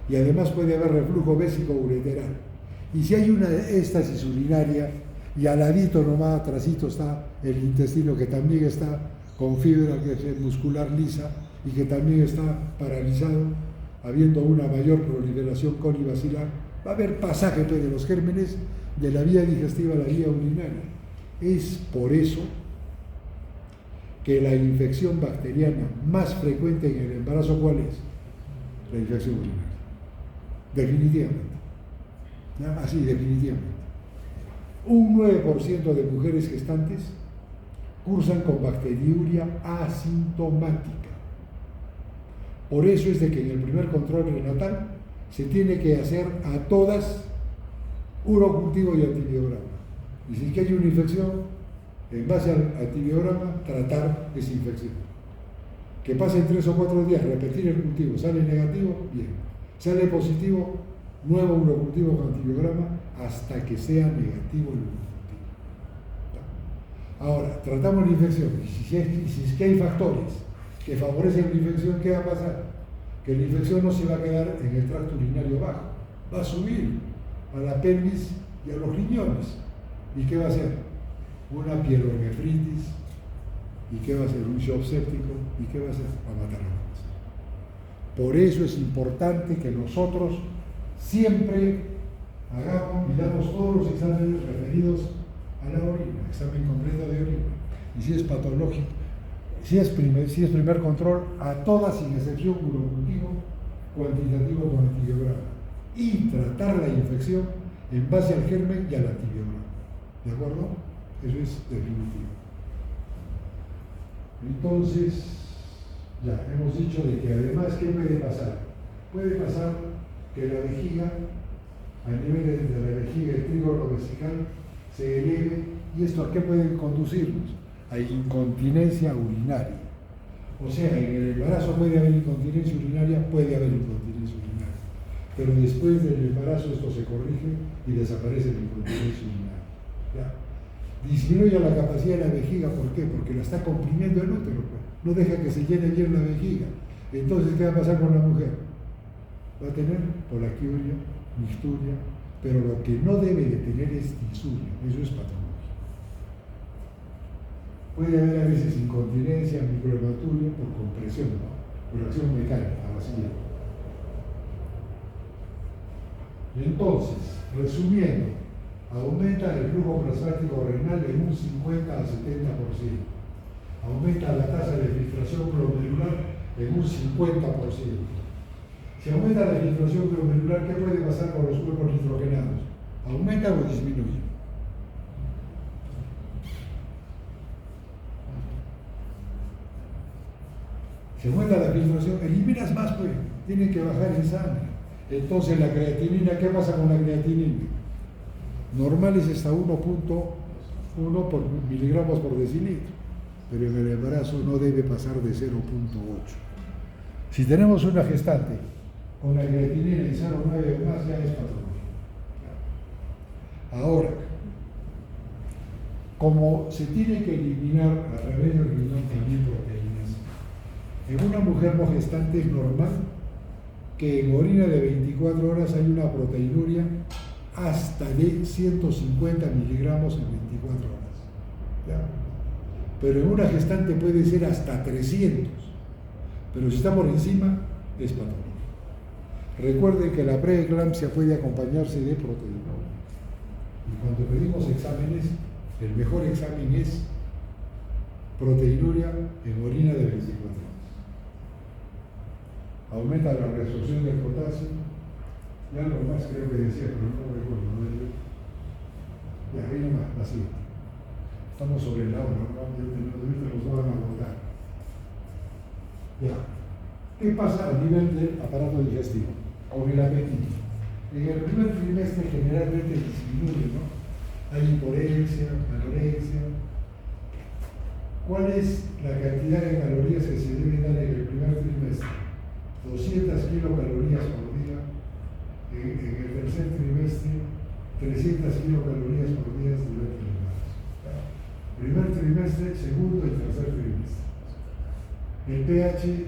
C: Y además puede haber reflujo vésico ureteral. Y si hay una éstasis urinaria, y al ladito nomás, atrasito, está el intestino, que también está con fibra muscular lisa y que también está paralizado, habiendo una mayor proliferación colibasilar, va a haber pasaje de los gérmenes de la vía digestiva a la vía urinaria. Es por eso que la infección bacteriana más frecuente en el embarazo, ¿cuál es? La infección urinaria. Definitivamente. ¿Ya? Así, definitivamente. Un 9% de mujeres gestantes cursan con bacteriuria asintomática. Por eso es de que en el primer control prenatal se tiene que hacer a todas urocultivo y antibiograma. Y si es que hay una infección, en base al antibiograma, tratar esa infección. Que pasen 3 o 4 días, repetir el cultivo, sale negativo, bien. Sale positivo, nuevo urocultivo con antibiograma, hasta que sea negativo el urocultivo. Ahora, tratamos la infección. Y si es que hay factores que favorecen la infección, ¿qué va a pasar? Que la infección no se va a quedar en el tracto urinario bajo, va a subir a la pelvis y a los riñones. ¿Y qué va a hacer? Una pielonefritis. ¿Y qué va a hacer? Un shock séptico. ¿Y qué va a hacer? Va a matar a la persona. Por eso es importante que nosotros siempre hagamos, miramos todos los exámenes referidos a la orina, examen completo de orina. Y si es patológico, si es primer control, a todas sin excepción urocultivo cuantitativo con antibiograma y tratar la infección en base al germen y al antibiograma. ¿De acuerdo? Eso es definitivo. Entonces, ya hemos dicho de que además, ¿qué puede pasar? Puede pasar que la vejiga, a nivel de la vejiga, el trígono vesical, se eleve, y esto ¿a qué puede conducirnos? A incontinencia urinaria. O sea, en el embarazo puede haber incontinencia urinaria, pero después del embarazo esto se corrige y desaparece la incontinencia urinaria. ¿Ya? Disminuye la capacidad de la vejiga, ¿por qué? Porque la está comprimiendo el útero, pues. No deja que se llene bien la vejiga. Entonces, ¿qué va a pasar con la mujer? Va a tener polaquiuria, mixturia, pero lo que no debe de tener es disuria, eso es patología. Puede haber a veces incontinencia, microhematuria por compresión, ¿no? Por acción mecánica, así. Entonces, resumiendo, aumenta el flujo plasmático renal en un 50 a 70%. Aumenta la tasa de filtración glomerular en un 50%. Si aumenta la filtración glomerular, ¿qué puede pasar con los cuerpos nitrogenados? ¿Aumenta o disminuye? Si aumenta la filtración, eliminas más, pues, tiene que bajar en sangre. Entonces la creatinina, ¿qué pasa con la creatinina? Normal es hasta 1.1 por miligramos por decilitro, pero en el embarazo no debe pasar de 0.8. Si tenemos una gestante con la creatinina en 0.9 o más, ya es patología. Ahora, como se tiene que eliminar a través del riñón también proteínas, en una mujer no gestante es normal que en orina de 24 horas hay una proteinuria hasta de 150 miligramos en 24 horas. ¿Ya? Pero en una gestante puede ser hasta 300. Pero si está por encima, es patología. Recuerden que la preeclampsia puede acompañarse de proteinuria. Y cuando pedimos exámenes, el mejor examen es proteinuria en orina de 24 horas. Aumenta la reabsorción del potasio, y algo más creo que decía, pero no recuerdo. Ya, ahí nomás, la siguiente. Estamos sobre la hora, ¿no? Nos van a agotar. Ya. ¿Qué pasa a nivel del aparato digestivo? Con el apetito. En el primer trimestre generalmente disminuye, ¿no? Hay hiporexia, anorexia. ¿Cuál es la cantidad de calorías que se debe dar en el primer trimestre? 200 kilocalorías por día, en el tercer trimestre 300 kilocalorías por día durante el embarazo. Primer trimestre, segundo y tercer trimestre. El pH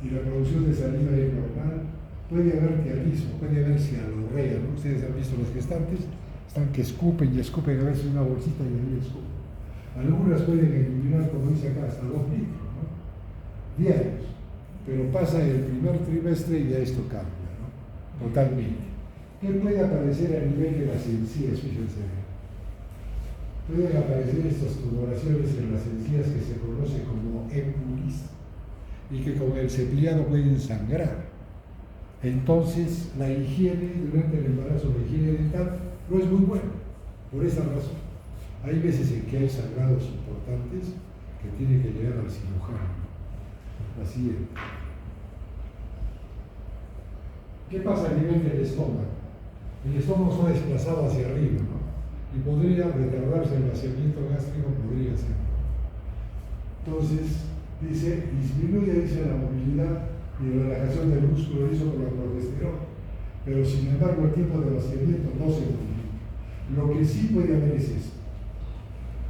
C: y la producción de saliva es normal. Puede haber tialismo, puede haber cialorrea, ¿no? Ustedes han visto los gestantes, están que escupen y escupen a veces una bolsita y ahí escupen. Algunas pueden eliminar, como dice acá, hasta 2 litros, ¿no? Diarios. Pero pasa el primer trimestre y ya esto cambia, ¿no? Totalmente. ¿Qué puede aparecer a nivel de las encías? Fíjense. Pueden aparecer estas tumoraciones en las encías que se conoce como embolis y que con el cepillado pueden sangrar. Entonces, la higiene durante el embarazo, la higiene dental, no es muy buena. Por esa razón, hay veces en que hay sangrados importantes que tienen que llegar al cirujano. Así es. ¿Qué pasa a nivel del estómago? El estómago está desplazado hacia arriba, ¿no? Y podría retardarse el vaciamiento gástrico, podría ser. Entonces, dice, disminuye, dice, la movilidad y relajación del músculo liso por la progesterona, pero sin embargo el tiempo de vaciamiento no se modifica. Lo que sí puede haber es esto.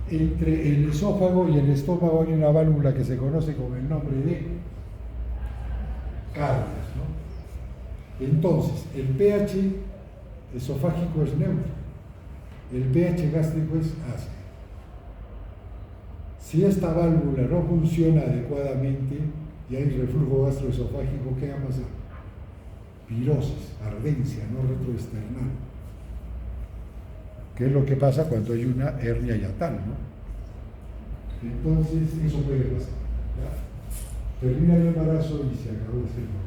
C: Entre el esófago y el estómago hay una válvula que se conoce con el nombre de cardias, ¿no? Entonces, el pH esofágico es neutro, el pH gástrico es ácido. Si esta válvula no funciona adecuadamente y hay reflujo gastroesofágico, ¿qué va a pasar? Pirosis, ardencia, no retroesternal. ¿Qué es lo que pasa cuando hay una hernia hiatal, ¿no? Entonces, eso puede pasar. ¿Ya? Termina el embarazo y se acabó ese problema.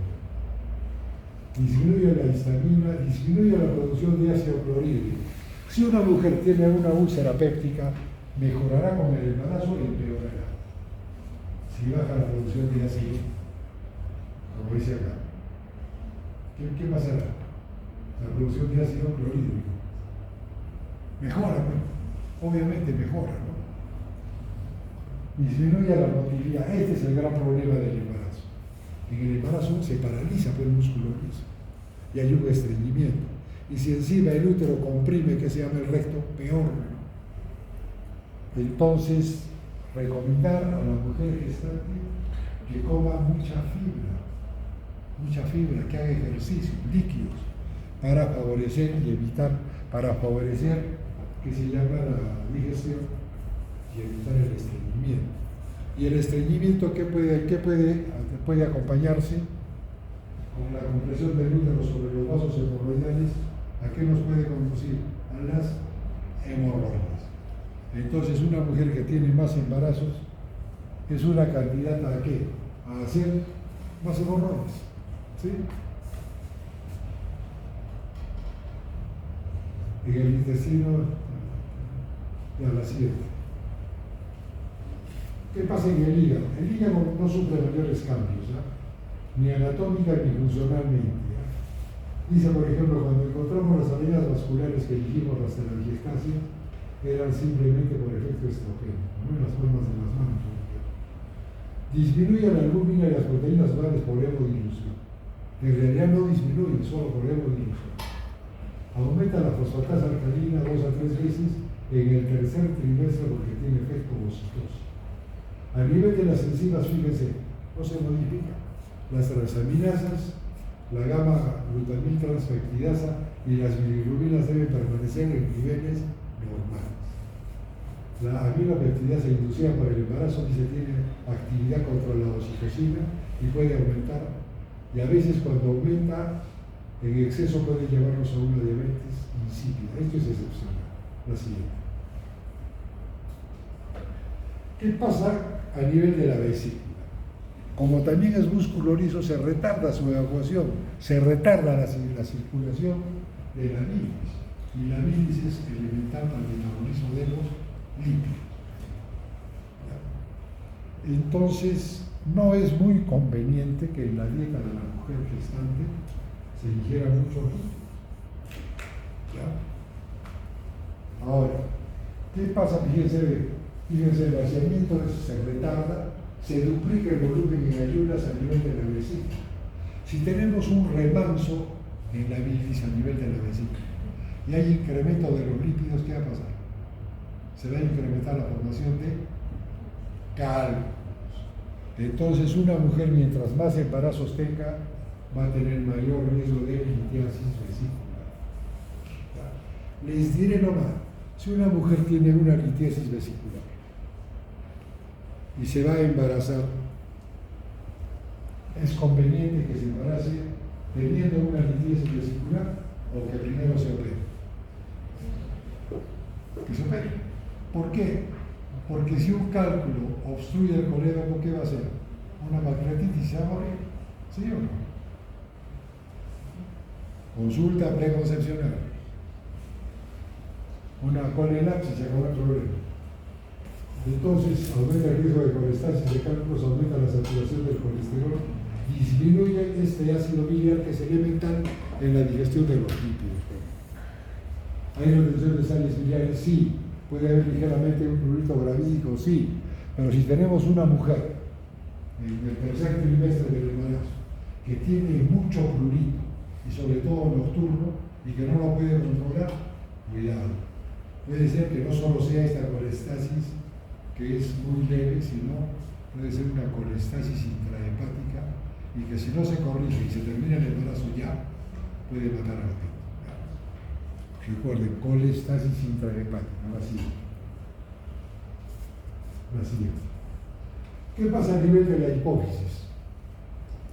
C: disminuye la histamina, disminuye la producción de ácido clorhídrico. Si una mujer tiene una úlcera péptica, mejorará con el embarazo y empeorará. Si baja la producción de ácido, como dice acá, ¿qué pasará? La producción de ácido clorhídrico mejora, ¿no? Obviamente mejora, ¿no? Disminuye la motilidad. Este es el gran problema del embarazo. En el embarazo se paraliza por el músculo liso y hay un estreñimiento. Y si encima el útero comprime, que se llama el recto, peor, ¿no? Entonces, recomendar a la mujer gestante que coma mucha fibra, que haga ejercicio, líquidos, para favorecer y evitar, para favorecer que se llama la digestión y evitar el estreñimiento. Y el estreñimiento, ¿qué puede acompañarse? Con la compresión del útero sobre los vasos hemorroidales. ¿A qué nos puede conducir? A las hemorroides. Entonces, una mujer que tiene más embarazos es una candidata ¿a qué? A hacer más hemorroides. ¿Sí? En el intestino, ya la siguiente. ¿Qué pasa en el hígado? El hígado no sufre mayores cambios, ni anatómica ni funcionalmente. Dice, por ejemplo, cuando encontramos las avenidas vasculares que elegimos las telangiectasias, eran simplemente por efecto estrogénico, ¿no? En las palmas de las manos. Disminuye la albúmina y las proteínas grandes por hemodilución. En realidad no disminuye, solo por hemodilución. Aumenta la fosfatasa alcalina 2 a 3 veces en el tercer trimestre porque tiene efecto ocitoso. A nivel de las enzimas, fíjense, no se modifica. Las transaminasas, la gamma-glutamil transfectidasa y las bilirrubinas deben permanecer en niveles normales. La aminopeptidasa inducida por el embarazo dice tiene actividad contra la oxitocina y puede aumentar, y a veces cuando aumenta en exceso puede llevarnos a una diabetes insípida. Esto es excepcional. La siguiente. ¿Qué pasa a nivel de la vesícula? Como también es músculo liso, se retarda su evacuación, se retarda la circulación de la bilis. Y la bilis es elemental para el metabolismo de los lípidos. Entonces, no es muy conveniente que en la dieta de la mujer gestante se ingiera mucho líquido. Ahora, ¿qué pasa? Fíjense, el vaciamiento se retarda, se duplica el volumen en ayunas a nivel de la vesícula. Si tenemos un remanso en la bilis a nivel de la vesícula y hay incremento de los lípidos, ¿qué va a pasar? Se va a incrementar la formación de cálculos. Entonces, una mujer, mientras más embarazos tenga, va a tener mayor riesgo de litiasis vesicular. Les diré nomás, si una mujer tiene una litiasis vesicular y se va a embarazar, es conveniente que se embarace teniendo una litiasis vesicular o que primero se opere. Que se opere. ¿Por qué? Porque si un cálculo obstruye el colédomo, ¿qué va a hacer? Una pancreatitis, ¿se va a morir? ¿Sí o no? Consulta preconcepcional. Una colelapsis, se acabó el problema. Entonces, aumenta el riesgo de colestasis de cálculos, aumenta la saturación del colesterol, disminuye este ácido biliar que es elemental en la digestión de los lípidos. ¿Hay reducción de sales biliares? Sí. Puede haber ligeramente un prurito gravídico, sí. Pero si tenemos una mujer en el tercer trimestre del embarazo que tiene mucho prurito y sobre todo nocturno y que no lo puede controlar, cuidado. Puede ser que no solo sea esta colestasis que es muy leve, sino puede ser una colestasis intrahepática y que si no se corrige y se termina el embarazo ya, puede matar al feto. Recuerden, colestasis intrahepática, la siguiente. ¿Qué pasa a nivel de la hipófisis?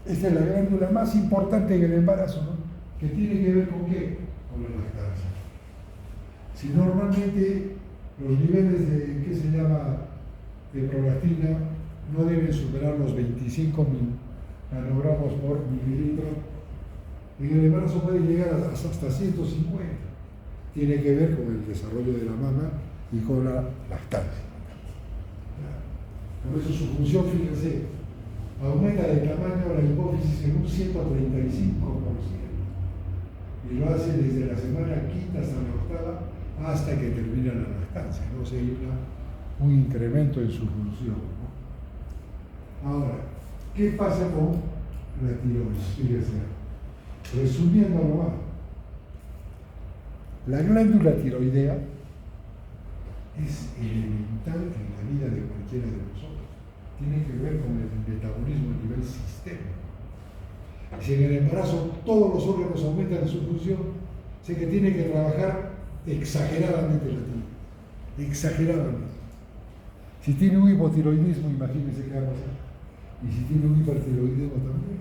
C: Esta es la glándula más importante en el embarazo, ¿no? ¿Que tiene que ver con qué? Con la lactancia. Si normalmente los niveles de, ¿qué se llama?, de prolactina no deben superar los 25 nanogramos por mililitro, En el embarazo puede llegar hasta 150. Tiene que ver con el desarrollo de la mama y con la lactancia. Por eso su función, fíjense, aumenta de tamaño la hipófisis en un 135%. Y lo hace desde la semana quinta hasta la octava hasta que termina la lactancia, ¿no? O sea, hay un incremento en su función, ¿no? Ahora, ¿qué pasa con la tiroides? Fíjense, resumiendo nomás, la glándula tiroidea es elemental en la vida de cualquiera de nosotros. Tiene que ver con el metabolismo a nivel sistémico. Si en el embarazo todos los órganos aumentan su función, sé que tiene que trabajar exageradamente la tiroides. Exageradamente. Si tiene un hipotiroidismo, imagínense qué va a pasar. Y si tiene un hipertiroidismo también.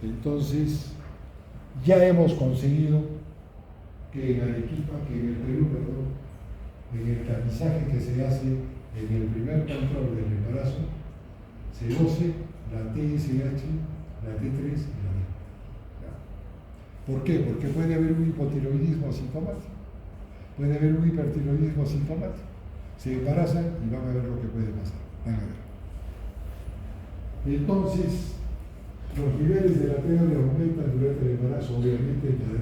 C: Entonces, ya hemos conseguido que en Arequipa, que en el Perú, perdón, en el tamizaje que se hace en el primer control del embarazo, se goce la TSH, la T3 y la D. ¿Por qué? Porque puede haber un hipotiroidismo asintomático, puede haber un hipertiroidismo asintomático. Se embarazan y van a ver lo que puede pasar. Van a ver. Entonces, los niveles de la T3 aumentan durante el embarazo, obviamente la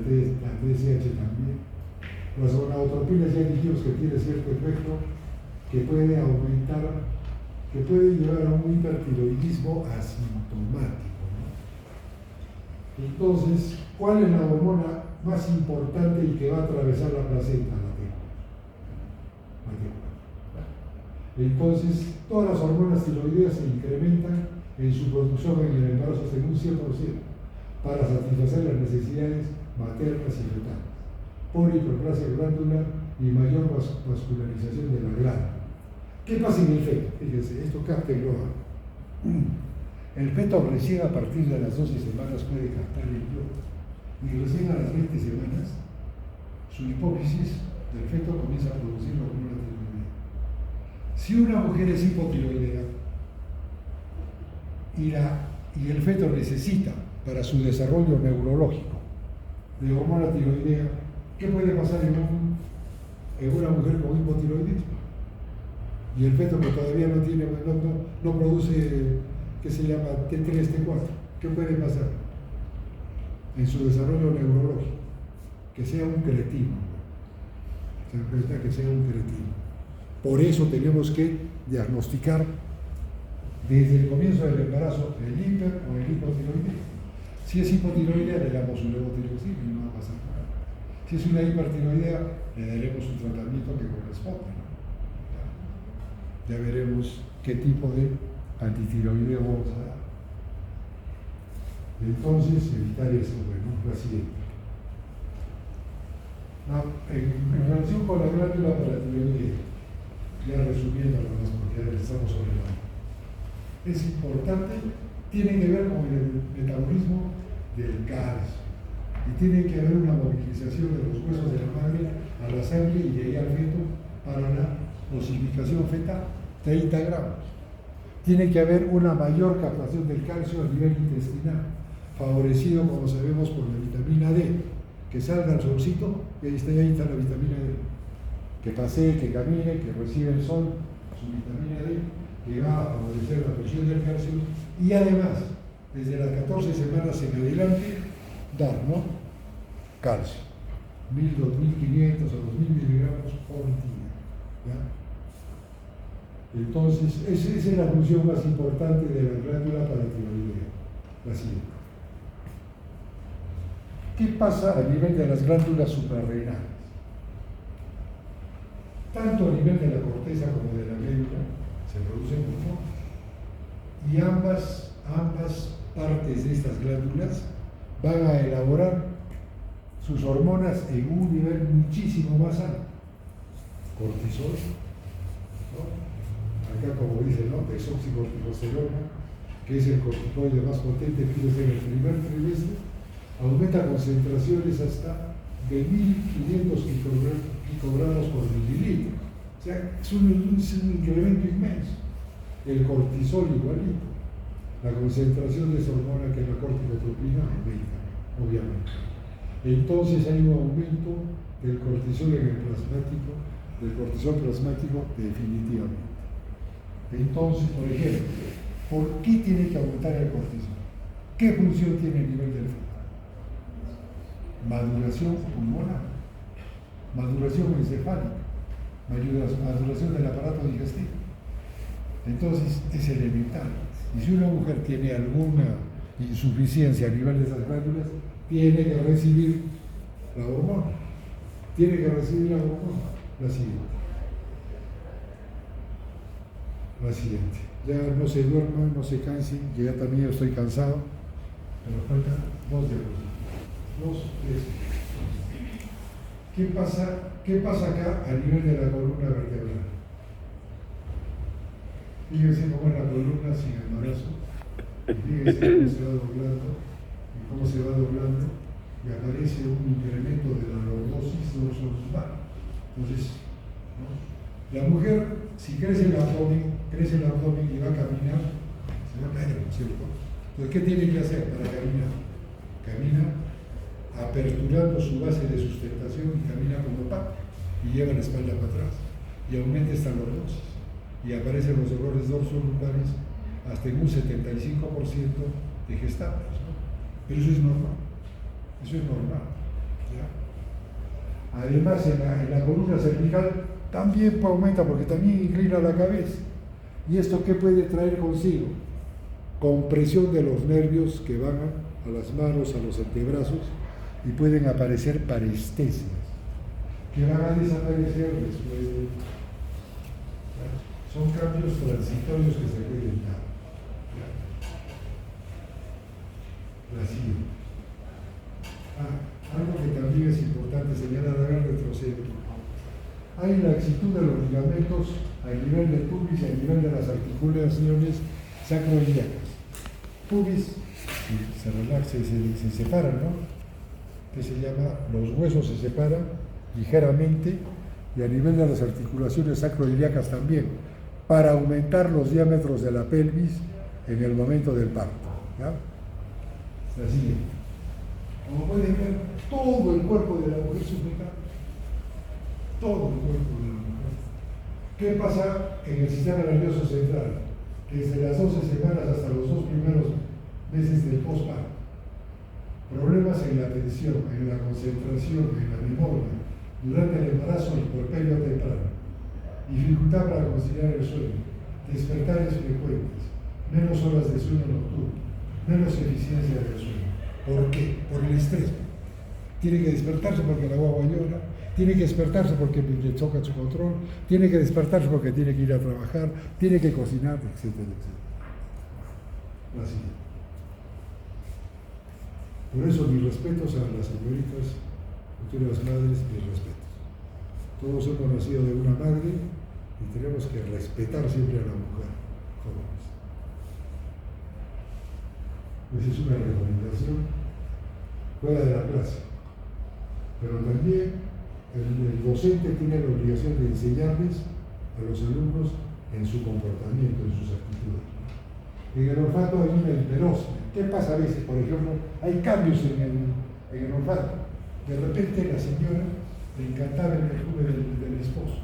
C: TSH también. Las gonadotropinas ya dijimos que tiene cierto efecto que puede aumentar, que puede llevar a un hipertiroidismo asintomático, ¿no? Entonces, ¿cuál es la hormona más importante y que va a atravesar la placenta? La T4. Entonces, todas las hormonas tiroideas se incrementan en su producción en el embarazo hasta un 100% para satisfacer las necesidades maternas y fetales, por hiperplasia glandular y mayor vascularización de la glándula. ¿Qué pasa en el feto? Fíjense, esto cáptenlo. El feto recién a partir de las 12 semanas puede captar el yodo, y recién a las 20 semanas su hipófisis del feto comienza a producir la hormona tiroidea. Si una mujer es hipotiroidea y el feto necesita para su desarrollo neurológico de hormona tiroidea, ¿qué puede pasar en una mujer con hipotiroidismo? Y el feto que todavía no produce, ¿qué se llama? T3, T4. ¿Qué puede pasar en su desarrollo neurológico? Que sea un cretino. Se dan cuenta que sea un cretino. Por eso tenemos que diagnosticar desde el comienzo del embarazo el hiper o el hipotiroidismo. Si es hipotiroidea, le damos un levotiroxina y no va a pasar nada. Si es una hipertiroidea, le daremos un tratamiento que corresponde, ¿no? Ya veremos qué tipo de antitiroideo vamos a dar. Entonces, evitar eso, bueno, la siguiente. En relación con la glándula paratiroidea, ya resumiendo nomás porque ya estamos sobre la... Es importante, tiene que ver con el metabolismo del calcio y tiene que haber una movilización de los huesos de la madre a la sangre y de ahí al feto para la osificación fetal, 30 gramos. Tiene que haber una mayor captación del calcio a nivel intestinal, favorecido, como sabemos, por la vitamina D, que salga al solcito y ahí está la vitamina D, que pasee, que camine, que reciba el sol, su vitamina D, que va a favorecer la absorción del calcio y además, desde las 14 semanas en adelante, dar, ¿no? Calcio, 1000, 2500 o 2000 miligramos por día, ¿ya? Entonces, esa es la función más importante de la glándula paratiroidea, la siguiente. ¿Qué pasa a nivel de las glándulas suprarrenales? Tanto a nivel de la corteza como de la médula se producen hormonas. Y ambas partes de estas glándulas van a elaborar sus hormonas en un nivel muchísimo más alto. Cortisol, ¿no? Acá como dice, ¿no? Desoxicorticosterona, que es el corticoide más potente, fíjense, en el primer trimestre, aumenta concentraciones hasta de 1500 picogramos por mililitro. O sea, es un incremento inmenso. El cortisol igualito. La concentración de esa hormona que es la corticotropina aumenta, obviamente. entonces hay un aumento del cortisol en el plasmático, del cortisol plasmático definitivamente. Entonces, por ejemplo, ¿por qué tiene que aumentar el cortisol? ¿Qué función tiene a nivel del feto? Maduración pulmonar, maduración encefálica, maduración del aparato digestivo. Entonces es elemental. Y si una mujer tiene alguna insuficiencia a nivel de esas glándulas, tiene que recibir la hormona. Tiene que recibir la hormona. La siguiente. La siguiente. Ya no se duerman, no se cansen, que ya también estoy cansado, pero faltan 2 diapositivas. 2, 3. ¿Qué pasa acá a nivel de la columna vertebral? Fíjense cómo es la columna sin embarazo, fíjense cómo se va doblando y cómo se va doblando y aparece un incremento de la lordosis dorsolateral. Entonces, ¿no? La mujer, si crece el abdomen y va a caminar, se va a caer, ¿cierto? Entonces, ¿qué tiene que hacer para caminar? Camina aperturando su base de sustentación y camina como pato y lleva la espalda para atrás y aumenta esta lordosis y aparecen los dolores dorsolumbares hasta en un 75% de gestantes, ¿no? Pero eso es normal, ¿ya? Además, en la columna cervical también aumenta porque también inclina la cabeza. ¿Y esto qué puede traer consigo? Compresión de los nervios que van a las manos, a los antebrazos, y pueden aparecer parestesias que van a desaparecer después de... Son cambios transitorios que se pueden dar. La siguiente. Algo que también es importante señalar, hagan retroceso. Hay laxitud de los ligamentos a nivel del pubis y a nivel de las articulaciones sacroiliacas. Pubis se relaxa, se separan, ¿no? Que se llama, los huesos se separan ligeramente y a nivel de las articulaciones sacroiliacas también, para aumentar los diámetros de la pelvis en el momento del parto. ¿Ya? Así. Como pueden ver, todo el cuerpo de la mujer sufre cambios. Todo el cuerpo de la mujer. ¿Qué pasa en el sistema nervioso central? Que desde las 12 semanas hasta los 2 primeros meses del posparto, problemas en la atención, en la concentración, en la memoria, durante el embarazo y puerperio temprano, dificultad para conciliar el sueño, despertares frecuentes, menos horas de sueño nocturno, menos eficiencia del sueño. ¿Por qué? Por el estrés. Tiene que despertarse porque la guagua llora, tiene que despertarse porque le choca su control, tiene que despertarse porque tiene que ir a trabajar, tiene que cocinar, etcétera, etcétera. Así. Por eso mis respetos a las señoritas, futuras madres, mis respetos. Todos hemos nacido de una madre y tenemos que respetar siempre a la mujer jóvenes. Esa es una recomendación fuera de la clase. Pero también el docente tiene la obligación de enseñarles a los alumnos en su comportamiento, en sus actitudes. En el olfato hay una hiperosmia. ¿Qué pasa a veces? Por ejemplo, hay cambios en el olfato. De repente la señora le encantaba el perfume del esposo.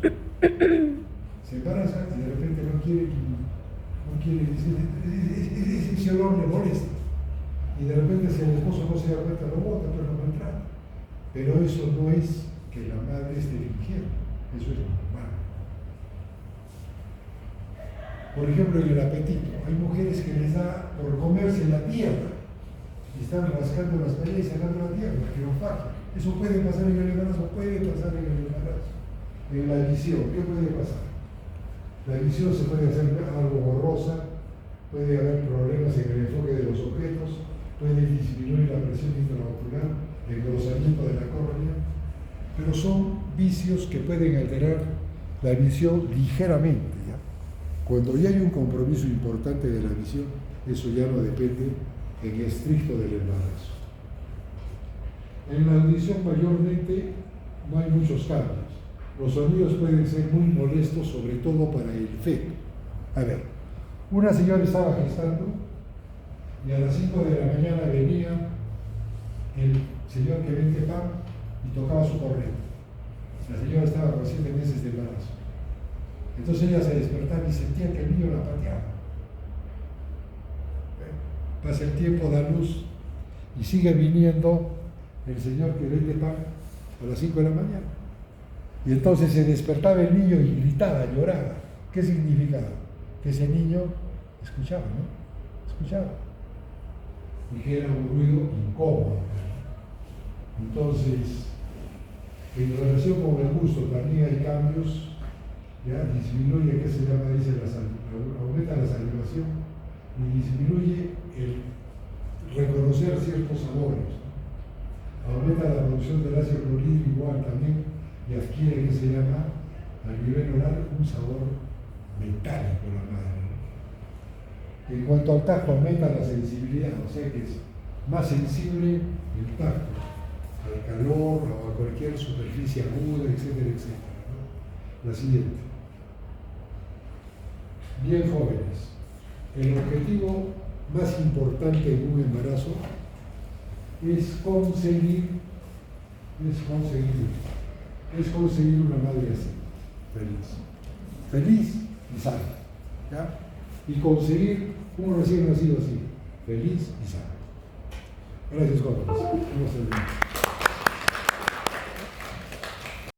C: Se embaraza y de repente no quiere, ese olor le molesta. Y de repente si el esposo no se da cuenta lo bota, pero no entra. Pero eso no es que la madre esté fingiendo, eso es normal. Por ejemplo, en el apetito, hay mujeres que les da por comerse la tierra y están rascando las paredes y sacando la tierra, quirofagia. Eso puede pasar en el embarazo, puede pasar en el embarazo. En la visión, ¿qué puede pasar? La visión se puede hacer algo borrosa, puede haber problemas en el enfoque de los objetos, puede disminuir la presión intraocular, el engrosamiento de la córnea, pero son vicios que pueden alterar la visión ligeramente. ¿Ya? Cuando ya hay un compromiso importante de la visión, eso ya no depende en estricto del embarazo. En la audición mayormente no hay muchos cambios. Los sonidos pueden ser muy molestos, sobre todo para el feto. A ver, una señora estaba gestando y a las 5 de la mañana venía el señor que vende cama y tocaba su correo. La señora estaba con 7 meses de embarazo. Entonces ella se despertaba y sentía que el niño la pateaba. Pasa el tiempo, da luz y sigue viniendo el señor que vende pan a las 5 de la mañana. Y entonces se despertaba el niño y gritaba, lloraba. ¿Qué significaba? Que ese niño escuchaba, ¿no? Escuchaba. Y que era un ruido incómodo. Entonces, en relación con el gusto también hay cambios, ya disminuye, ¿qué se llama? Dice aumenta la salivación y disminuye el reconocer ciertos sabores. Aumenta la producción del ácido clorhídrico igual también y adquiere, ¿qué se llama? A nivel oral un sabor metálico la madre. En cuanto al tacto, aumenta la sensibilidad, o sea que es más sensible el tacto al calor o a cualquier superficie aguda, etcétera, etcétera, ¿no? La siguiente. Bien, jóvenes, el objetivo más importante en un embarazo es conseguir una madre así, feliz y sana, ¿ya? Y conseguir un recién nacido así, feliz y sano. Gracias, jóvenes. Vamos a ver.